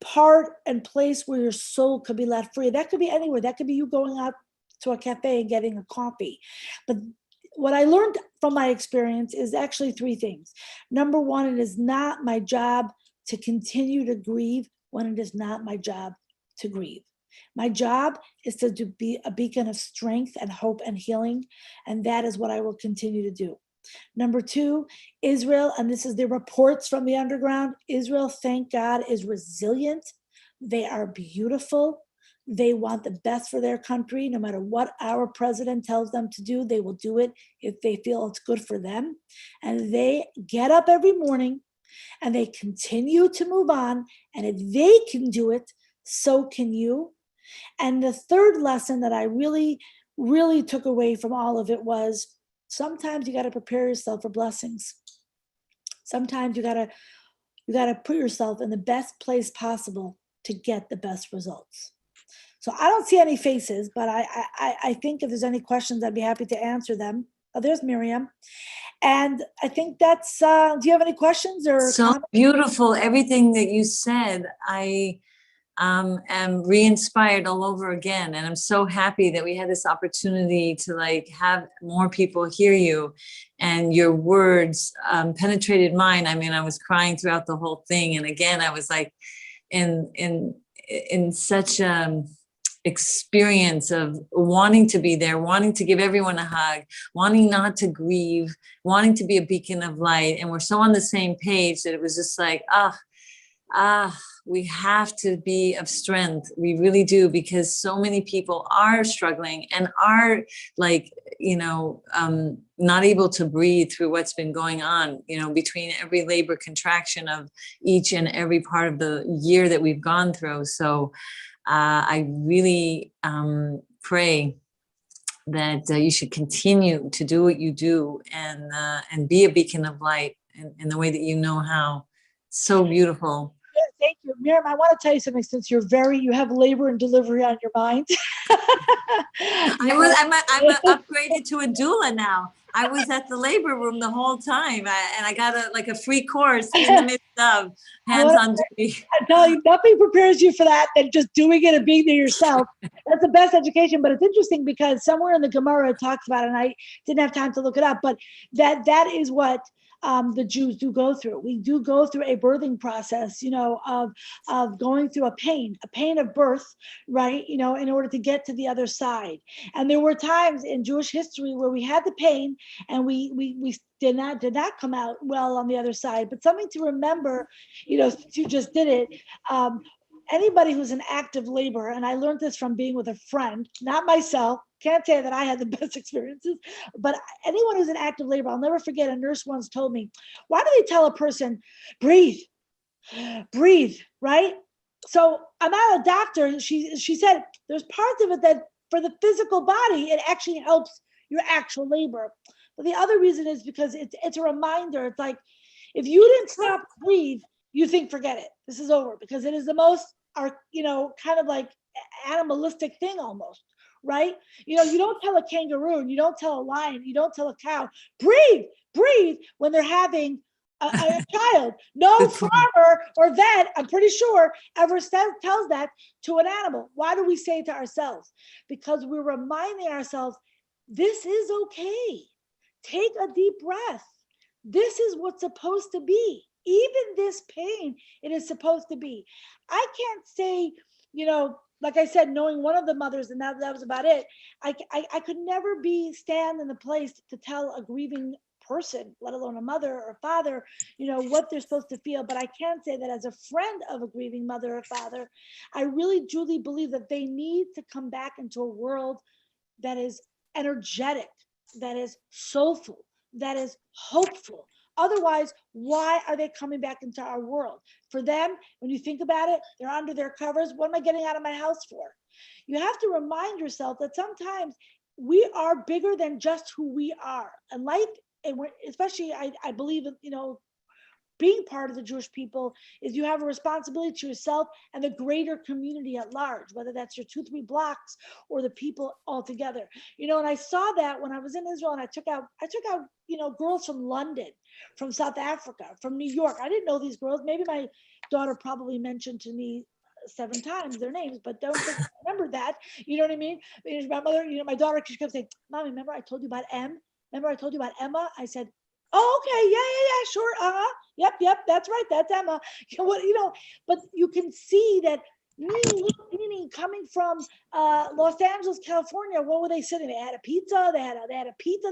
part and place where your soul could be let free. That could be anywhere. That could be you going out to a cafe and getting a coffee. But what I learned from my experience is actually three things. Number one, it is not my job to continue to grieve when it is not my job to grieve. My job is to be a beacon of strength and hope and healing, and that is what I will continue to do. Number two, Israel, and this is the reports from the underground, Israel, thank God, is resilient. They are beautiful. They want the best for their country. No matter what our president tells them to do, they will do it if they feel it's good for them. And they get up every morning and they continue to move on. And if they can do it, so can you. And the third lesson that I really, really took away from all of it was sometimes you got to prepare yourself for blessings. Sometimes you got to put yourself in the best place possible to get the best results. So I don't see any faces, but I think if there's any questions, I'd be happy to answer them. Oh, there's Miriam. And I think that's, do you have any questions or so comments? Beautiful. Everything that you said, I am re-inspired all over again. And I'm so happy that we had this opportunity to like have more people hear you, and your words penetrated mine. I mean, I was crying throughout the whole thing. And again, I was like in such experience of wanting to be there, wanting to give everyone a hug, wanting not to grieve, wanting to be a beacon of light. And we're so on the same page that it was just like, we have to be of strength. We really do, because so many people are struggling and are like, not able to breathe through what's been going on, between every labor contraction of each and every part of the year that we've gone through. So I really pray that you should continue to do what you do and be a beacon of light in the way that you know how. So beautiful. Thank you. Miriam, I want to tell you something, since you have labor and delivery on your mind. I'm upgraded to a doula now. I was at the labor room the whole time, and I got a free course in the midst of hands-on duty. I tell you, nothing prepares you for that than just doing it and being there yourself. That's the best education. But it's interesting because somewhere in the Gemara it talks about it, and I didn't have time to look it up, but that is what the Jews do go through. We do go through a birthing process, of going through a pain of birth, right? In order to get to the other side. And there were times in Jewish history where we had the pain and we did not come out well on the other side. But something to remember, since you just did it, anybody who's in active labor, and I learned this from being with a friend, not myself, can't say that I had the best experiences, but anyone who's in active labor, I'll never forget, a nurse once told me, why do they tell a person, breathe, right? So I'm not a doctor. She said, there's parts of it that for the physical body, it actually helps your actual labor. But the other reason is because it's a reminder. It's like, if you didn't stop to breathe, you think, forget it. This is over, because it is the most, kind of like animalistic thing almost, right? You don't tell a kangaroo, and you don't tell a lion, you don't tell a cow, breathe when they're having a child. No farmer or vet, I'm pretty sure, ever tells that to an animal. Why do we say it to ourselves? Because we're reminding ourselves, this is okay. Take a deep breath. This is what's supposed to be. Even this pain, it is supposed to be. I can't say, like I said, knowing one of the mothers, and that was about it. I could never stand in the place to tell a grieving person, let alone a mother or a father, what they're supposed to feel. But I can say that as a friend of a grieving mother or father, I really truly believe that they need to come back into a world that is energetic, that is soulful, that is hopeful. Otherwise, why are they coming back into our world? For them, when you think about it, they're under their covers. What am I getting out of my house for? You have to remind yourself that sometimes we are bigger than just who we are. And life, and especially I believe, being part of the Jewish people is you have a responsibility to yourself and the greater community at large, whether that's your 2-3 blocks or the people all together. And I saw that when I was in Israel, and I took out, girls from London, from South Africa, from New York. I didn't know these girls. Maybe my daughter probably mentioned to me 7 times their names, but don't remember that. You know what I mean? My mother, my daughter, she kept saying, Mommy, remember I told you about Remember I told you about Emma? I said, oh, okay, yeah, sure, yep, that's right, that's Emma. But you can see that meaning coming from Los Angeles, California. What were they sitting? They had a pizza. They had a pizza.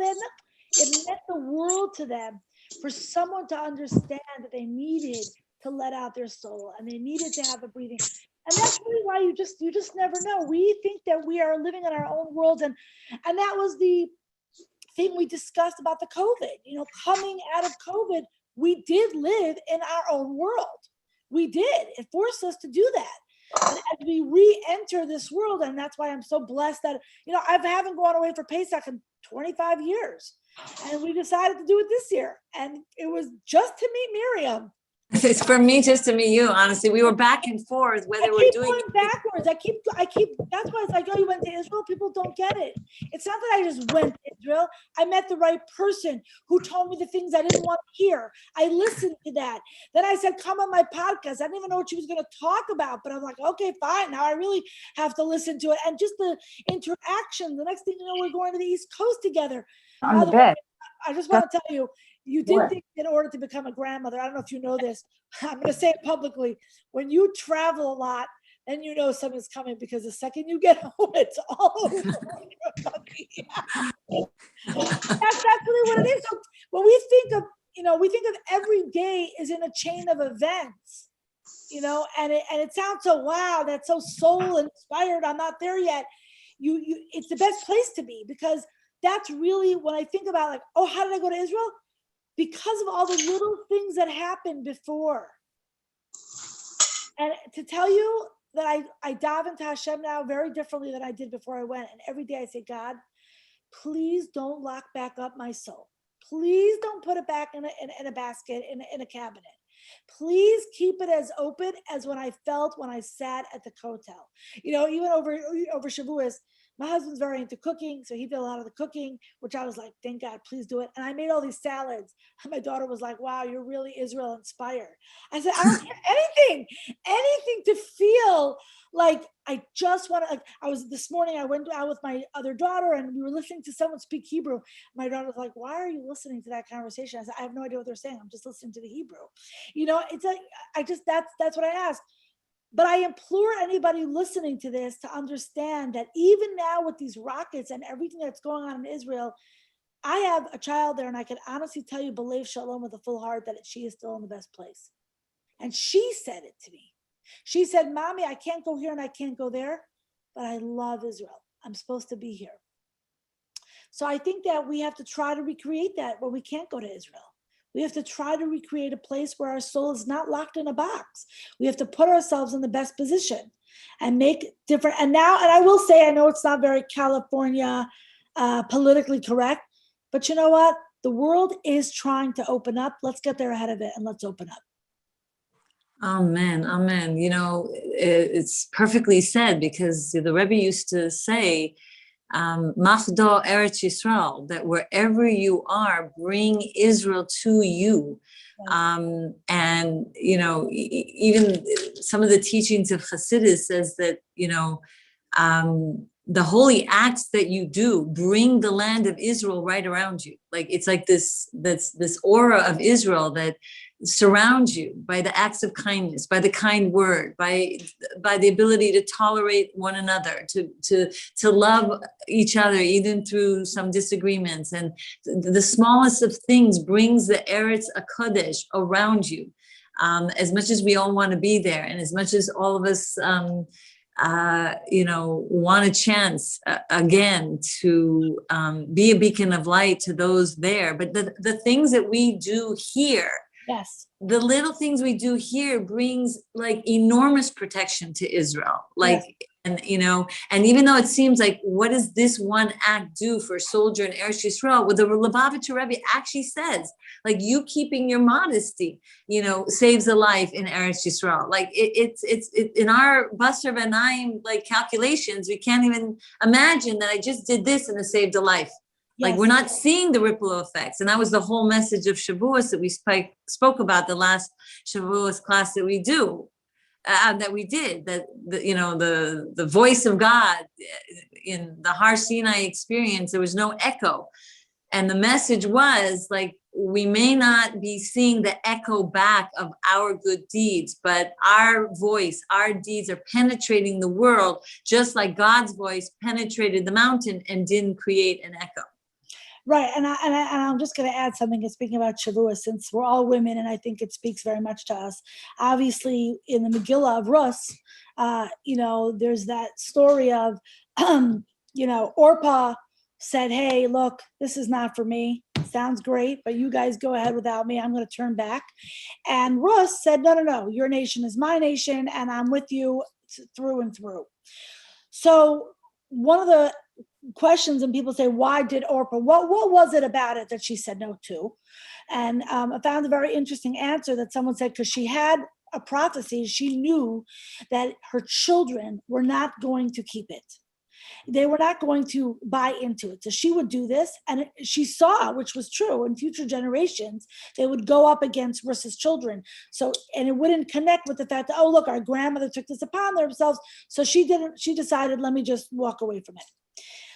It meant the world to them for someone to understand that they needed to let out their soul and they needed to have a breathing. And that's really why you just never know. We think that we are living in our own world, and that was the thing we discussed about the COVID. Coming out of COVID, we did live in our own world. We did. It forced us to do that. But as we re-enter this world, and that's why I'm so blessed that, I haven't gone away for Pesach in 25 years. And we decided to do it this year. And it was just to meet Miriam. It's for me just to meet you, honestly. We were back and forth whether we're doing going backwards. I keep that's why it's like, oh, you went to Israel. People don't get it. It's not that I just went to Israel. I met the right person who told me the things I didn't want to hear. I listened to that. Then I said, come on my podcast. I didn't even know what she was going to talk about, but I'm like, okay, fine. Now I really have to listen to it. And just the interaction. The next thing you know, we're going to the East Coast together. On the bed. I just want to tell you, you did think in order to become a grandmother, I don't know if you know this, I'm going to say it publicly, when you travel a lot, then you know something's coming, because the second you get home, it's all over. That's really what it is. So when we think of every day is in a chain of events, and it sounds so, wow, that's so soul inspired. I'm not there yet. It's the best place to be, because that's really when I think about, like, oh, how did I go to Israel? Because of all the little things that happened before. And to tell you that I dive into Hashem now very differently than I did before I went. And every day I say, God, please don't lock back up my soul. Please don't put it back in a basket, in a cabinet. Please keep it as open as when I felt when I sat at the kotel. Even over Shavuos, My husband's very into cooking, so he did a lot of the cooking, which I was like, thank God, please do it. And I made all these salads. And my daughter was like, wow, you're really Israel inspired. I said, I don't care anything to feel like I just want to, like, I was this morning, I went out with my other daughter and we were listening to someone speak Hebrew. My daughter was like, why are you listening to that conversation? I said, I have no idea what they're saying. I'm just listening to the Hebrew. It's like, that's what I asked. But I implore anybody listening to this to understand that even now with these rockets and everything that's going on in Israel, I have a child there and I can honestly tell you, B'lev Shalom, with a full heart, that she is still in the best place. And she said it to me. She said, Mommy, I can't go here and I can't go there, but I love Israel. I'm supposed to be here. So I think that we have to try to recreate that when we can't go to Israel. We have to try to recreate a place where our soul is not locked in a box. We have to put ourselves in the best position and make different. And I will say, I know it's not very California politically correct, but you know what? The world is trying to open up. Let's get there ahead of it and let's open up. Amen. Amen. It's perfectly said, because the Rebbe used to say, Machdo Eretz Yisrael, that wherever you are, bring Israel to you. And, even some of the teachings of Hasidus says that, the holy acts that you do bring the land of Israel right around you. Like, it's like this aura of Israel that surrounds you by the acts of kindness, by the kind word, by the ability to tolerate one another, to love each other, even through some disagreements. And the smallest of things brings the Eretz HaKodesh around you. As much as we all want to be there, and as much as all of us, want a chance again to be a beacon of light to those there. But the things that we do here, yes, the little things we do here brings like enormous protection to Israel. Like, yes. And even though it seems like, what does this one act do for a soldier in Eretz Yisrael? Well, the Lubavitcher Rebbe actually says, like, you keeping your modesty, saves a life in Eretz Yisrael. Like, it's in our Basar V'Naim, like, calculations, we can't even imagine that I just did this and it saved a life. Like, we're not seeing the ripple effects. And that was the whole message of Shavuos that we spoke about the last Shavuos class that we did, that the voice of God in the Har Sinai experience, there was no echo. And the message was like, we may not be seeing the echo back of our good deeds, but our voice, our deeds are penetrating the world, just like God's voice penetrated the mountain and didn't create an echo. Right, and I'm just going to add something. Speaking about Shavuos, since we're all women, and I think it speaks very much to us. Obviously, in the Megillah of Rus, there's that story of, Orpah said, "Hey, look, this is not for me. Sounds great, but you guys go ahead without me. I'm going to turn back." And Rus said, "No. Your nation is my nation, and I'm with you through and through." So one of the questions, and people say, why did Orpah, what was it about it that she said no to? And I found a very interesting answer that someone said, because she had a prophecy, she knew that her children were not going to keep it. They were not going to buy into it. So she would do this, and she saw, which was true, in future generations, they would go up against Rus's children. So, and it wouldn't connect with the fact that, oh, look, our grandmother took this upon themselves. So she decided, let me just walk away from it.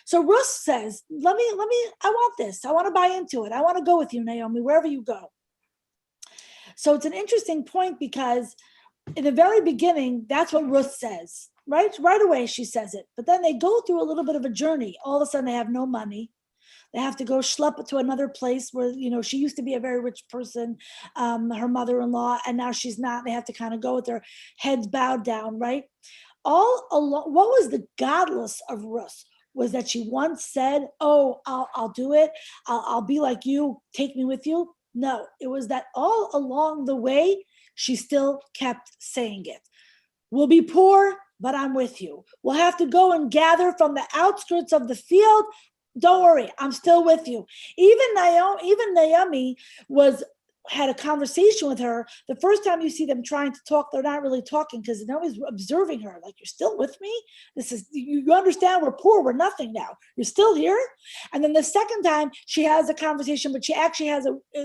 So Rus says, I want this. I want to buy into it. I want to go with you, Naomi, wherever you go. So it's an interesting point, because in the very beginning, that's what Rus says. Right away, she says it. But then they go through a little bit of a journey. All of a sudden, they have no money. They have to go schlep to another place where, she used to be a very rich person, her mother-in-law, and now she's not. They have to kind of go with their heads bowed down, right? All along, what was the godless of Rus? Was that she once said, oh, I'll do it. I'll be like you. Take me with you. No, it was that all along the way, she still kept saying it. We'll be poor, but I'm with you. We'll have to go and gather from the outskirts of the field. Don't worry, I'm still with you. Even Naomi was had a conversation with her. The first time you see them trying to talk, they're not really talking because they're always observing her. Like, you're still with me? This is, you understand we're poor, we're nothing now. You're still here? And then the second time she has a conversation, but she actually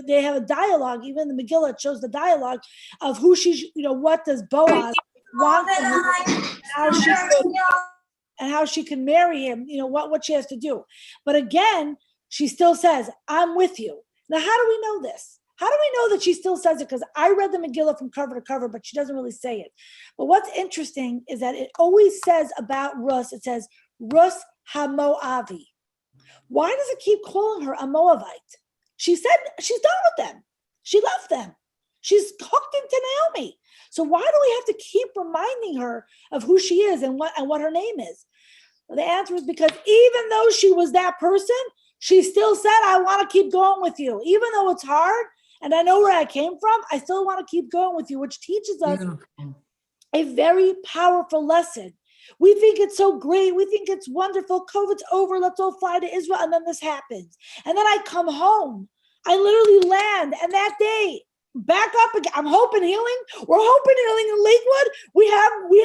they have a dialogue. Even the Megillah shows the dialogue of who she's, what does Boaz want from her, and how she can marry him, what she has to do. But again, she still says, I'm with you. Now, how do we know this? How do we know that she still says it? Because I read the Megillah from cover to cover, but she doesn't really say it. But what's interesting is that it always says about Rus, it says, Rus HaMoavi. Why does it keep calling her a Moabite? She said she's done with them. She left them. She's hooked into Naomi. So why do we have to keep reminding her of who she is and what her name is? Well, the answer is because even though she was that person, she still said, I want to keep going with you. Even though it's hard, and I know where I came from, I still want to keep going with you, which teaches us a very powerful lesson. We think it's so great. We think it's wonderful. COVID's over. Let's all fly to Israel. And then this happens. And then I come home. I literally land. And that day, back up again. I'm hoping healing. We're hoping healing in Lakewood. We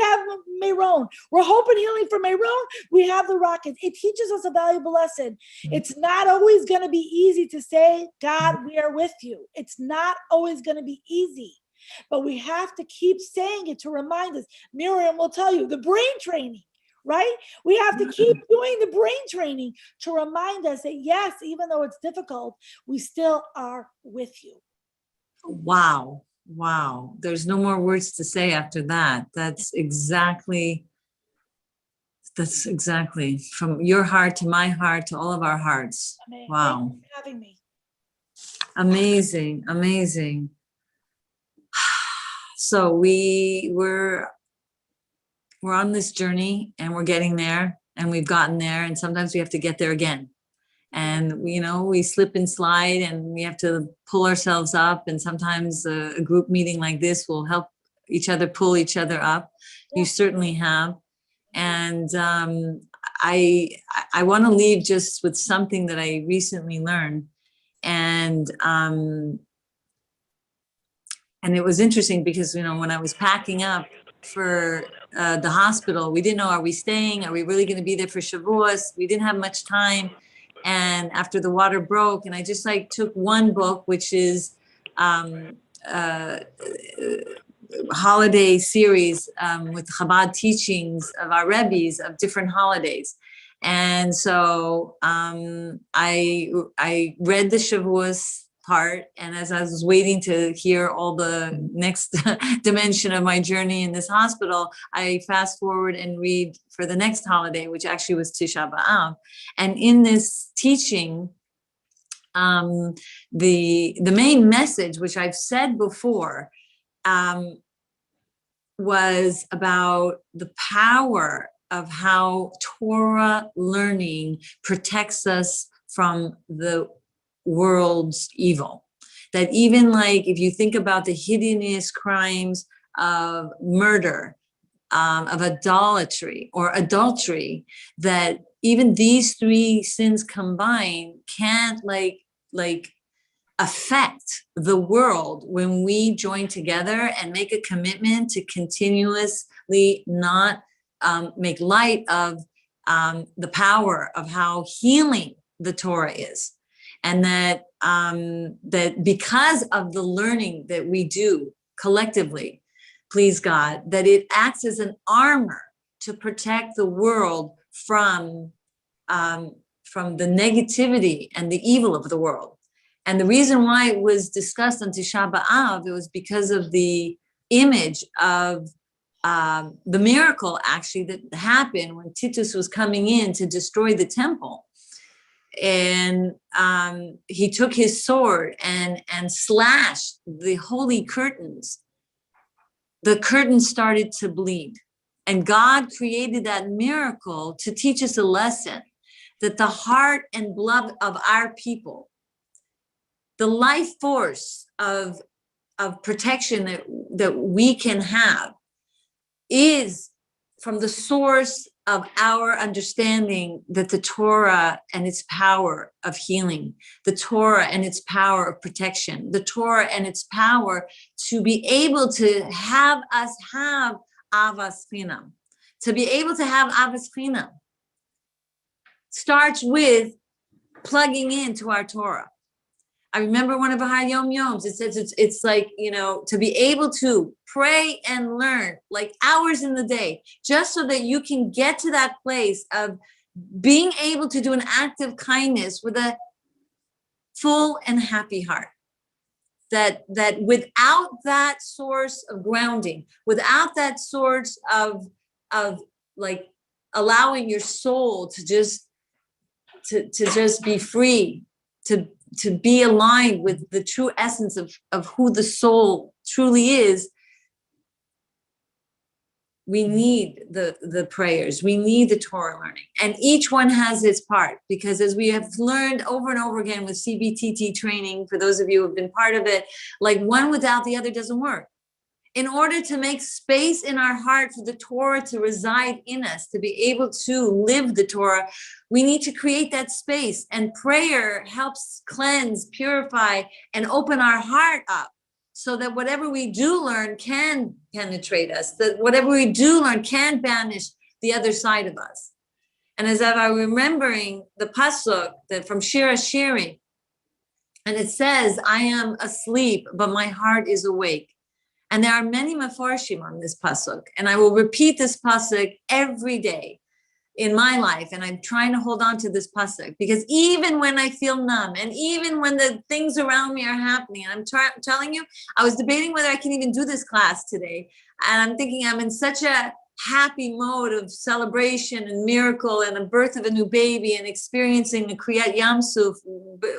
have Meron. We're hoping healing for Meron. We have the Rockets. It teaches us a valuable lesson. It's not always going to be easy to say, God, we are with you. It's not always going to be easy, but we have to keep saying it to remind us. Miriam will tell you the brain training, right? We have to keep doing the brain training to remind us that yes, even though it's difficult, we still are with you. Wow. There's no more words to say after that. That's exactly from your heart to my heart to all of our hearts. Amazing. Wow. Thank you for having me. Amazing. So we're on this journey and we're getting there and we've gotten there, and sometimes we have to get there again. And we slip and slide and we have to pull ourselves up. And sometimes a group meeting like this will help each other pull each other up. Yeah. You certainly have. And I want to leave just with something that I recently learned. And it was interesting because, when I was packing up for the hospital, we didn't know, are we staying? Are we really going to be there for Shavuos? We didn't have much time. And after the water broke, and I just took one book, which is holiday series with Chabad teachings of our Rebbes of different holidays. And so I read the Shavuos part, and as I was waiting to hear all the next dimension of my journey in this hospital, I fast forward and read for the next holiday, which actually was Tisha B'Av. And in this teaching, the main message, which I've said before, was about the power of how Torah learning protects us from the world's evil. That even if you think about the hideous crimes of murder, of idolatry or adultery, that even these three sins combined can't affect the world when we join together and make a commitment to continuously not make light of the power of how healing the Torah is. And that because of the learning that we do collectively, please God, that it acts as an armor to protect the world from the negativity and the evil of the world. And the reason why it was discussed on Tisha B'Av, it was because of the image of the miracle actually that happened when Titus was coming in to destroy the temple. And he took his sword and slashed the holy curtains. The curtains started to bleed. And God created that miracle to teach us a lesson that the heart and blood of our people, the life force of protection that we can have, is from the source of our understanding that the Torah and its power of healing, the Torah and its power of protection, the Torah and its power to be able to have us have Avas Chinam, to be able to have Avas Chinam, starts with plugging into our Torah. I remember one of our Yom Yoms, it says it's like, to be able to pray and learn like hours in the day, just so that you can get to that place of being able to do an act of kindness with a full and happy heart. That without that source of grounding, without that source of like allowing your soul to just be free, to be aligned with the true essence of who the soul truly is, we need the prayers, we need the Torah learning, and each one has its part, because as we have learned over and over again with CBTT training, for those of you who have been part of it, like one without the other doesn't work. In order to make space in our heart for the Torah to reside in us, to be able to live the Torah, we need to create that space. And prayer helps cleanse, purify, and open our heart up so that whatever we do learn can penetrate us, that whatever we do learn can banish the other side of us. And as I'm remembering the pasuk from Shir HaShirim, and it says, I am asleep, but my heart is awake. And there are many mafarshim on this pasuk, and I will repeat this pasuk every day in my life. And I'm trying to hold on to this pasuk, because even when I feel numb, and even when the things around me are happening, and I'm telling you, I was debating whether I can even do this class today. And I'm thinking I'm in such a happy mode of celebration and miracle and a birth of a new baby and experiencing a Kriyat Yamsuf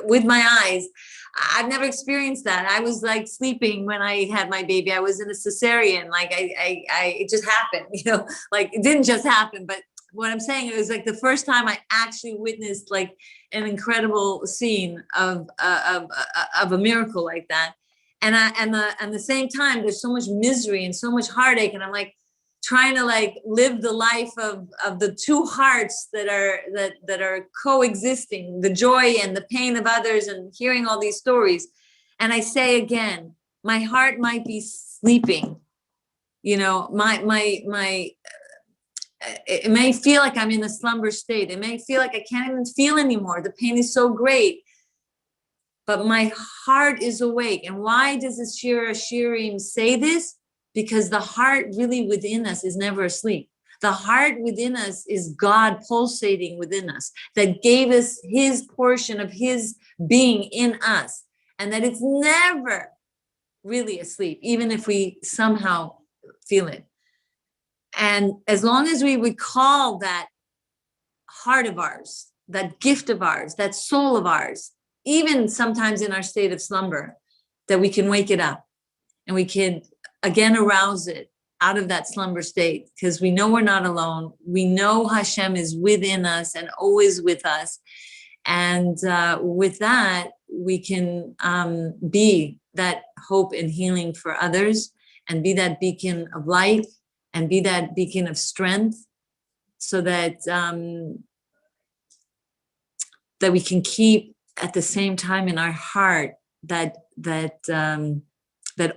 with my eyes. I've never experienced that. I was like sleeping when I had my baby. I was in a cesarean, like it just happened, like it didn't just happen, but what I'm saying, it was like the first time I actually witnessed like an incredible scene of a miracle like that. And the same time, there's so much misery and so much heartache. And I'm like, trying to like live the life of the two hearts that are coexisting, the joy and the pain of others, and hearing all these stories. And I say again, my heart might be sleeping, it may feel like I'm in a slumber state. It may feel like I can't even feel anymore. The pain is so great, but my heart is awake. And why does the Shir HaShirim say this? Because the heart really within us is never asleep. The heart within us is God pulsating within us, that gave us his portion of his being in us, and that it's never really asleep, even if we somehow feel it. And as long as we recall that heart of ours, that gift of ours, that soul of ours, even sometimes in our state of slumber, that we can wake it up and we can again arouse it out of that slumber state, because we know we're not alone. We know Hashem is within us and always with us. And with that, we can be that hope and healing for others, and be that beacon of light, and be that beacon of strength, so that that we can keep at the same time in our heart that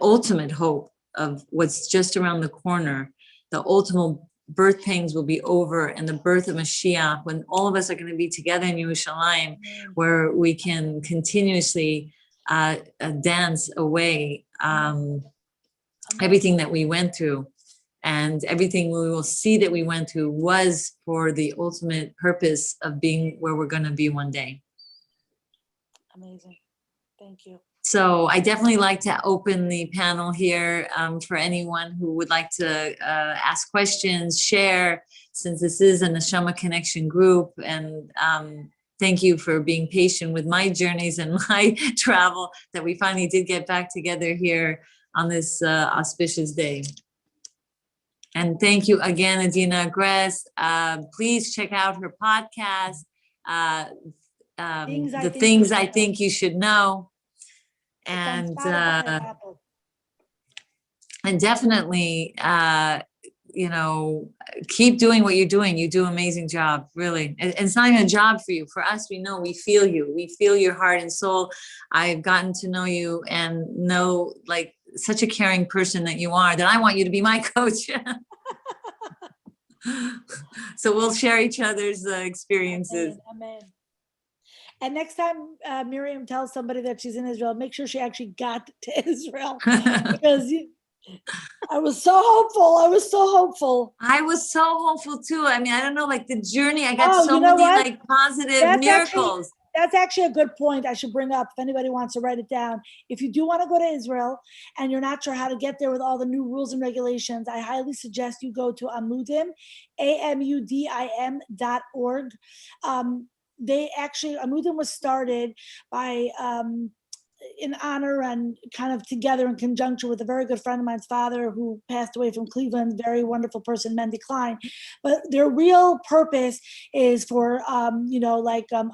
ultimate hope of what's just around the corner. The ultimate birth pains will be over, and the birth of Mashiach, when all of us are going to be together in Yerushalayim, where we can continuously dance away everything that we went through, and everything we will see that we went through was for the ultimate purpose of being where we're going to be one day. Amazing. Thank you. So I definitely like to open the panel here for anyone who would like to ask questions, share, since this is a Neshama Connection group. And thank you for being patient with my journeys and my travel, that we finally did get back together here on this auspicious day. And thank you again, Adina, Gres. Please check out her podcast, The Things I Think You Should Know. And definitely keep doing what you're doing. You do an amazing job, really. And it's not even a job for you. For us, we know, we feel you. We feel your heart and soul. I've gotten to know you and know like such a caring person that you are, that I want you to be my coach. So we'll share each other's experiences. Amen. And next time Miriam tells somebody that she's in Israel, make sure she actually got to Israel, because I was so hopeful. I was so hopeful. I was so hopeful too. I mean, I don't know, like the journey, I got so you know many what? like positive miracles. That's actually a good point I should bring up if anybody wants to write it down. If you do want to go to Israel and you're not sure how to get there with all the new rules and regulations, I highly suggest you go to Amudim, AMUDIM.org. Amudim was started by in honor and kind of together in conjunction with a very good friend of mine's father who passed away from Cleveland, very wonderful person, Mendy Klein. But their real purpose is for,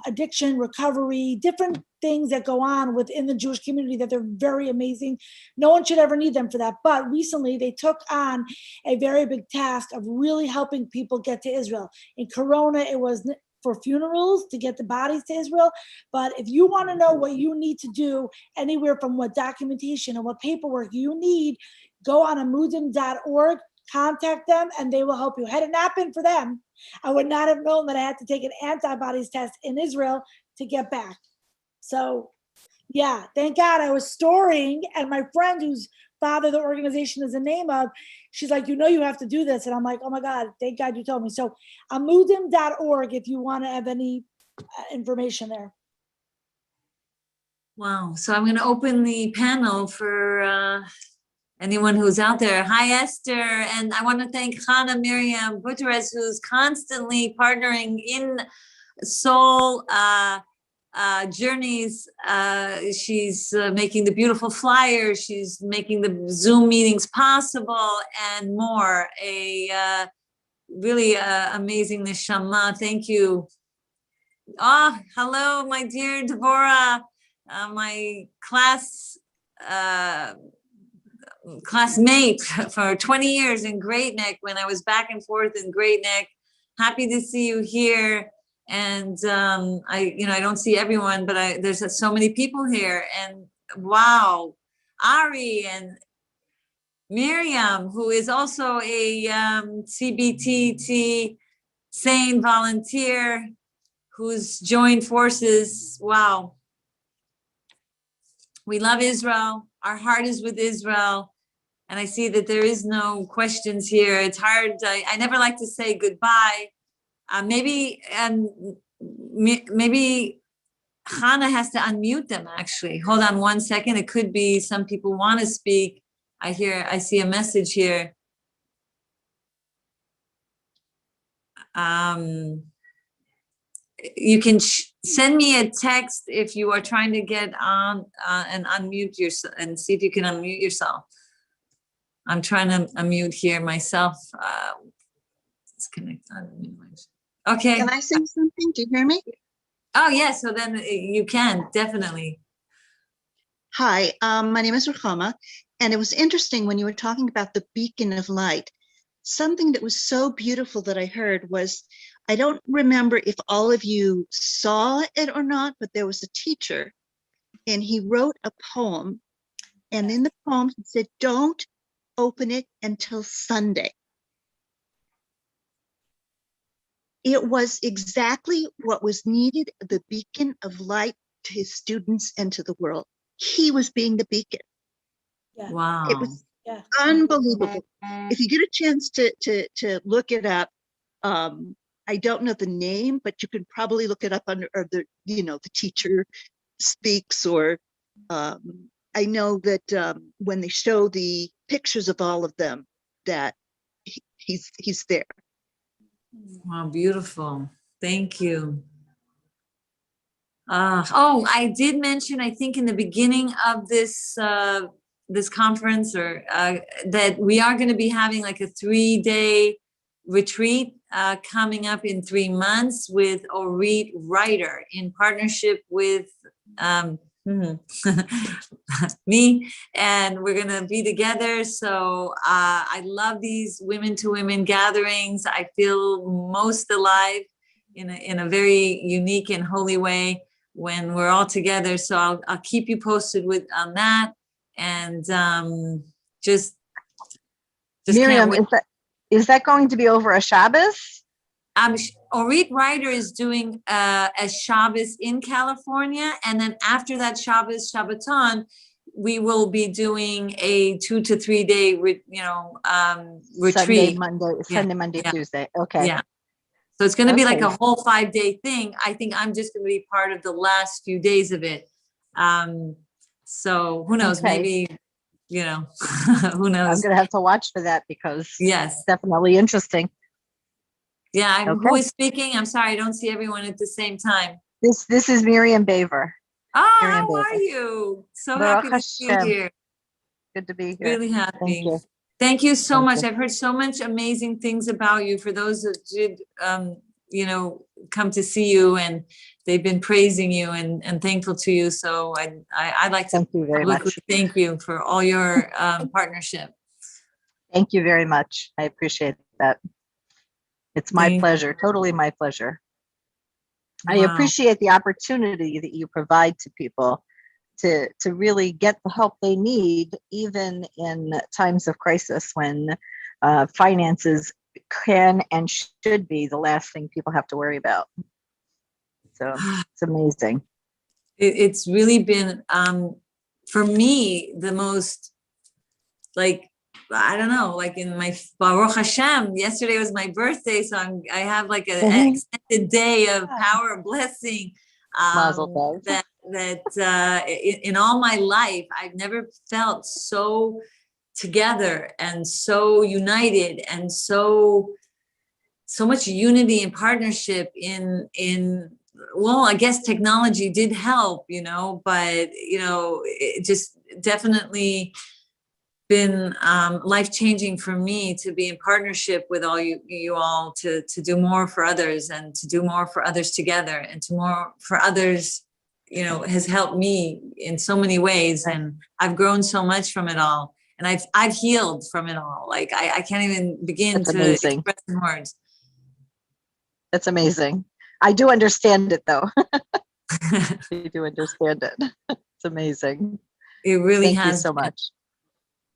addiction, recovery, different things that go on within the Jewish community that they're very amazing. No one should ever need them for that. But recently they took on a very big task of really helping people get to Israel. In Corona, it was for funerals to get the bodies to Israel. But if you want to know what you need to do, anywhere from what documentation and what paperwork you need, go on amudim.org, contact them, and they will help you. Had it not been for them, I would not have known that I had to take an antibodies test in Israel to get back. So yeah, thank God I was storing, and my friend whose father the organization is the name of, she's like, you have to do this. And I'm like, oh my God, thank God you told me. So amudim.org if you want to have any information there. Wow. So I'm going to open the panel for anyone who's out there. Hi, Esther. And I want to thank Hannah Miriam Guterres, who's constantly partnering in soul journeys. She's making the beautiful flyers. She's making the Zoom meetings possible and more. A really amazing neshama. Thank you. Oh, hello, my dear Devorah, my classmate for 20 years in Great Neck when I was back and forth in Great Neck. Happy to see you here. And I don't see everyone, but there's so many people here. And wow, Ari and Miriam, who is also a CBTT sane volunteer who's joined forces. Wow. We love Israel. Our heart is with Israel. And I see that there is no questions here. It's hard. I never like to say goodbye. Maybe Hannah has to unmute them, actually. Hold on 1 second. It could be some people want to speak. I see a message here. You can send me a text if you are trying to get on and unmute yourself and see if you can unmute yourself. I'm trying to unmute here myself. Disconnect. Okay. Can I say something? Do you hear me? Oh, yeah. So then you can, definitely. Hi, my name is Ruchama, and it was interesting when you were talking about the beacon of light. Something that was so beautiful that I heard was, I don't remember if all of you saw it or not, but there was a teacher and he wrote a poem. And in the poem, he said, don't open it until Sunday. It was exactly what was needed, the beacon of light to his students and to the world. He was being the beacon. Yeah. Wow. It was unbelievable. If you get a chance to look it up, I don't know the name, but you can probably look it up under the teacher speaks, or I know that when they show the pictures of all of them, that he's there. Wow, beautiful. Thank you. I did mention, I think in the beginning of this this conference, or that we are going to be having like a 3-day retreat coming up in 3 months with Orit Writer in partnership with me, and we're gonna be together. So I love these women to women gatherings. I feel most alive in a very unique and holy way when we're all together. So I'll keep you posted on that, and just can't Miriam, wait. is that going to be over a Shabbos? Orit Ryder is doing a Shabbos in California, and then after that Shabbos Shabbaton, we will be doing a 2 to 3 day, retreat. Sunday, Monday, Yeah. Tuesday. Okay. Yeah. So it's going to be like Okay. a whole 5-day thing. I think I'm just going to be part of the last few days of it. So who knows? Okay. Maybe, who I'm knows? going to have to watch for that because Yes. it's definitely interesting. Yeah. Who Okay. is speaking? I'm sorry. I don't see everyone at the same time. This is Miriam Baver. Oh, Miriam how are Baver. you? So Baruch happy to see you Hashem. here. Good to be here. Really Thank happy. you. Thank you so Thank much. you. I've heard so much amazing things about you. For those that did, come to see you, and they've been praising you and thankful to you. So I'd like to Thank you very publicly much. thank you for all your partnership. Thank you very much. I appreciate that. It's my Thank- pleasure. Totally my pleasure. I Wow. appreciate the opportunity that you provide to people to really get the help they need, even in times of crisis when finances can and should be the last thing people have to worry about. So it's amazing. It's really been, for me, the most, I don't know, like in my Baruch Hashem, yesterday was my birthday, so I have like an extended day of power of blessing. Mazel tov. That in all my life, I've never felt so together and so united and so much unity and partnership in well, I guess technology did help, but it just definitely been life-changing for me to be in partnership with all you all to do more for others and to do more for others together and to more for others, has helped me in so many ways, and I've grown so much from it all, and I've healed from it all. Like I can't even begin That's to amazing. express in words. That's amazing. I do understand it though. I do understand it. It's amazing. It really Thank you has so been. much.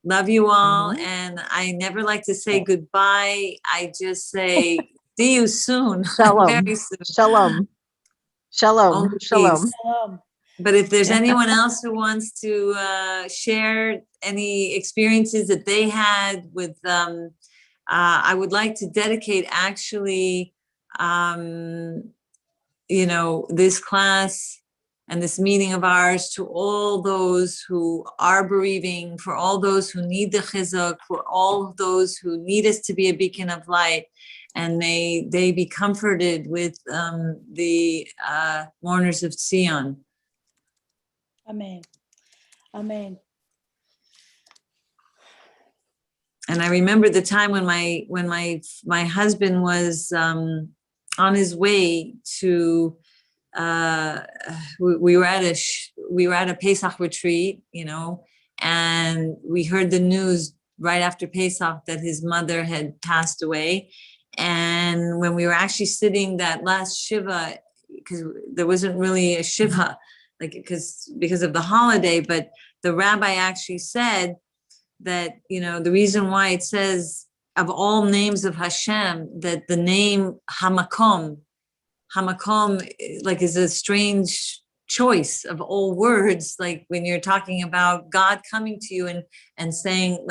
Love you all. Mhm. And I never like to say goodbye. I just say, see you soon. Shalom. Very soon. Shalom. Shalom. Oh, Shalom. please. But if there's anyone else who wants to share any experiences that they had with, I would like to dedicate actually, this class and this meeting of ours to all those who are bereaving, for all those who need the chizuk, for all those who need us to be a beacon of light, and may they be comforted with the mourners of Zion. Amen. Amen. And I remember the time when my husband was on his way to. We were at a Pesach retreat, and we heard the news right after Pesach that his mother had passed away. And when we were actually sitting that last Shiva, because there wasn't really a Shiva, because of the holiday, but the rabbi actually said that, the reason why it says of all names of Hashem, that the name Hamakom, is a strange choice of all words. Like when you're talking about God coming to you and saying,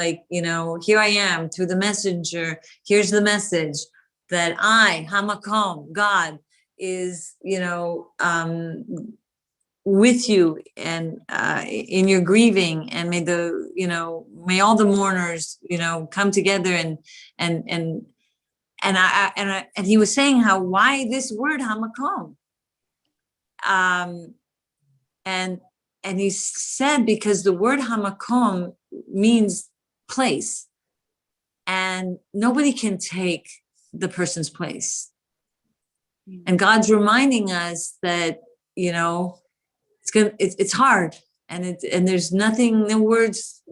here I am through the messenger, here's the message that I, Hamakom, God, is, with you and in your grieving, and may all the mourners, come together and he was saying why this word hamakom, and he said because the word hamakom means place, and nobody can take the person's place. And God's reminding us that, it's hard, and there's nothing, no words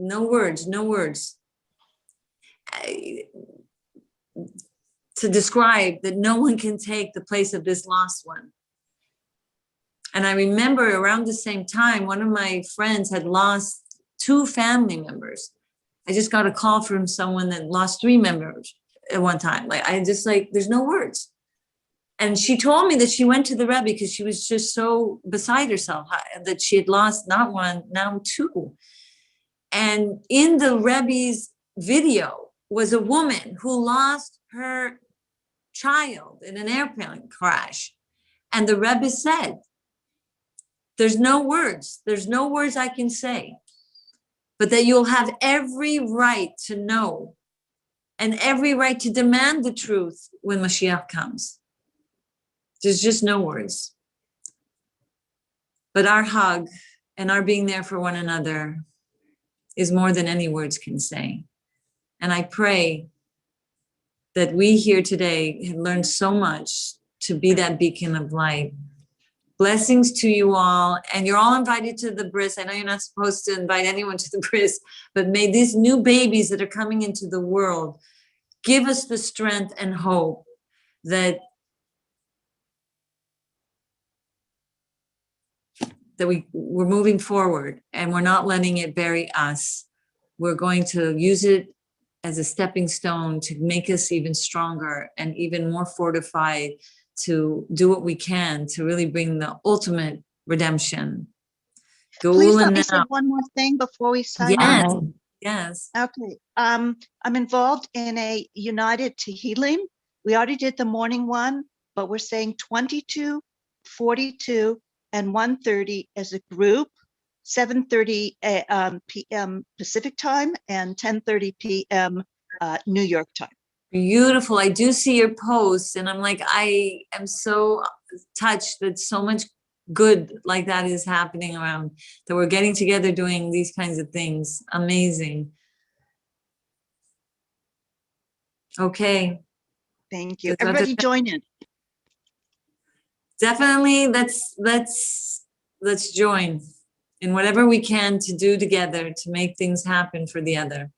to describe that no one can take the place of this lost one. And I remember around the same time, one of my friends had lost 2 family members. I just got a call from someone that lost 3 members at one time. There's no words. And she told me that she went to the Rebbe because she was just so beside herself that she had lost not 1, now 2. And in the Rebbe's video was a woman who lost her child in an airplane crash. And the Rebbe said, there's no words I can say, but that you'll have every right to know and every right to demand the truth when Mashiach comes. There's just no words. But our hug and our being there for one another is more than any words can say. And I pray that we here today have learned so much to be that beacon of light. Blessings to you all. And you're all invited to the bris. I know you're not supposed to invite anyone to the bris, but may these new babies that are coming into the world give us the strength and hope that we're moving forward and we're not letting it bury us. We're going to use it as a stepping stone to make us even stronger and even more fortified to do what we can to really bring the ultimate redemption. Please let me say one more thing before we sign off. Yes. Okay. I'm involved in a United Tehillim. We already did the morning one, but we're saying 22, 42, and 1:30 as a group, 7:30 p.m. Pacific time and 10:30 p.m. New York time. Beautiful. I do see your posts and I'm like, I am so touched that so much good like that is happening around, that we're getting together doing these kinds of things. Amazing. Okay. Thank you. Everybody join in. Definitely, let's join in whatever we can to do together to make things happen for the other.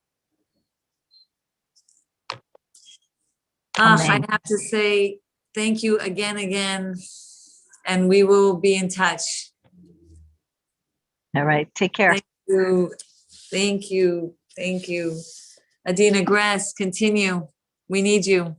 I have to say thank you again, and we will be in touch. All right, take care. Thank you. Adina, Gres, continue. We need you.